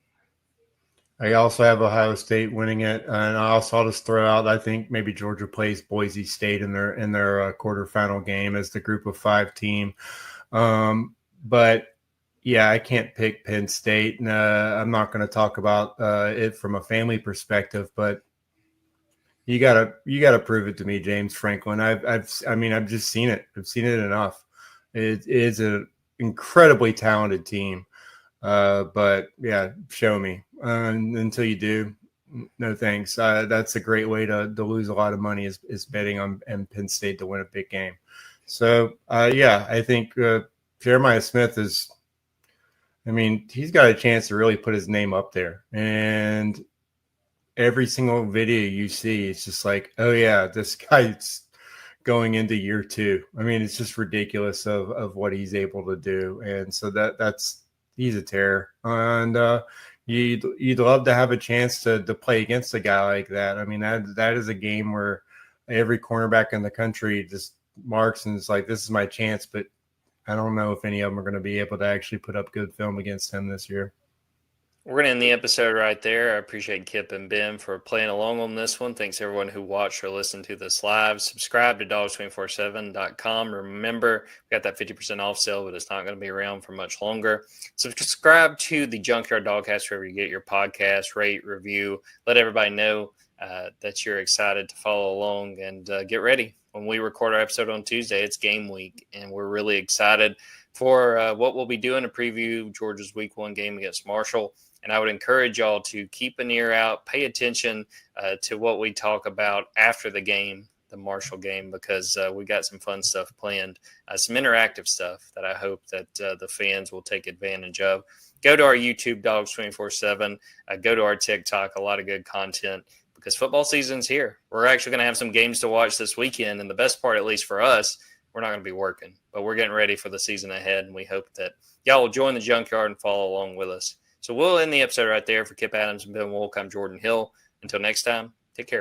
I also have Ohio State winning it, and I'll just throw out. I think maybe Georgia plays Boise State in their quarterfinal game as the Group of 5 team. But yeah, I can't pick Penn State. And, I'm not going to talk about it from a family perspective, but you gotta prove it to me, James Franklin. I've just seen it. I've seen it enough. It is an incredibly talented team. But yeah, show me. Until you do, no thanks. That's a great way to lose a lot of money is betting on Penn State to win a big game. So yeah, I think Jeremiah Smith he's got a chance to really put his name up there. And every single video you see, it's just like, oh yeah, this guy's going into year 2. I mean, it's just ridiculous of what he's able to do. And so he's a terror. And you'd love to have a chance to play against a guy like that. I mean, that is a game where every cornerback in the country just marks and is like, this is my chance. But I don't know if any of them are going to be able to actually put up good film against him this year. We're going to end the episode right there. I appreciate Kipp and Ben for playing along on this one. Thanks everyone who watched or listened to this live. Subscribe to Dawgs247.com. Remember, we got that 50% off sale, but it's not going to be around for much longer. Subscribe to the Junkyard Dawgcast wherever you get your podcast, rate, review. Let everybody know that you're excited to follow along and get ready. When we record our episode on Tuesday, it's game week, and we're really excited for what we'll be doing to preview Georgia's Week 1 game against Marshall. And I would encourage y'all to keep an ear out, pay attention to what we talk about after the game, the Marshall game, because we got some fun stuff planned, some interactive stuff that I hope that the fans will take advantage of. Go to our YouTube, Dawgs247. Go to our TikTok, a lot of good content because football season's here. We're actually going to have some games to watch this weekend, and the best part, at least for us, we're not going to be working, but we're getting ready for the season ahead, and we hope that y'all will join the Junkyard and follow along with us. So we'll end the episode right there. For Kipp Adams and Ben Wolk, I'm Jordan Hill. Until next time, take care.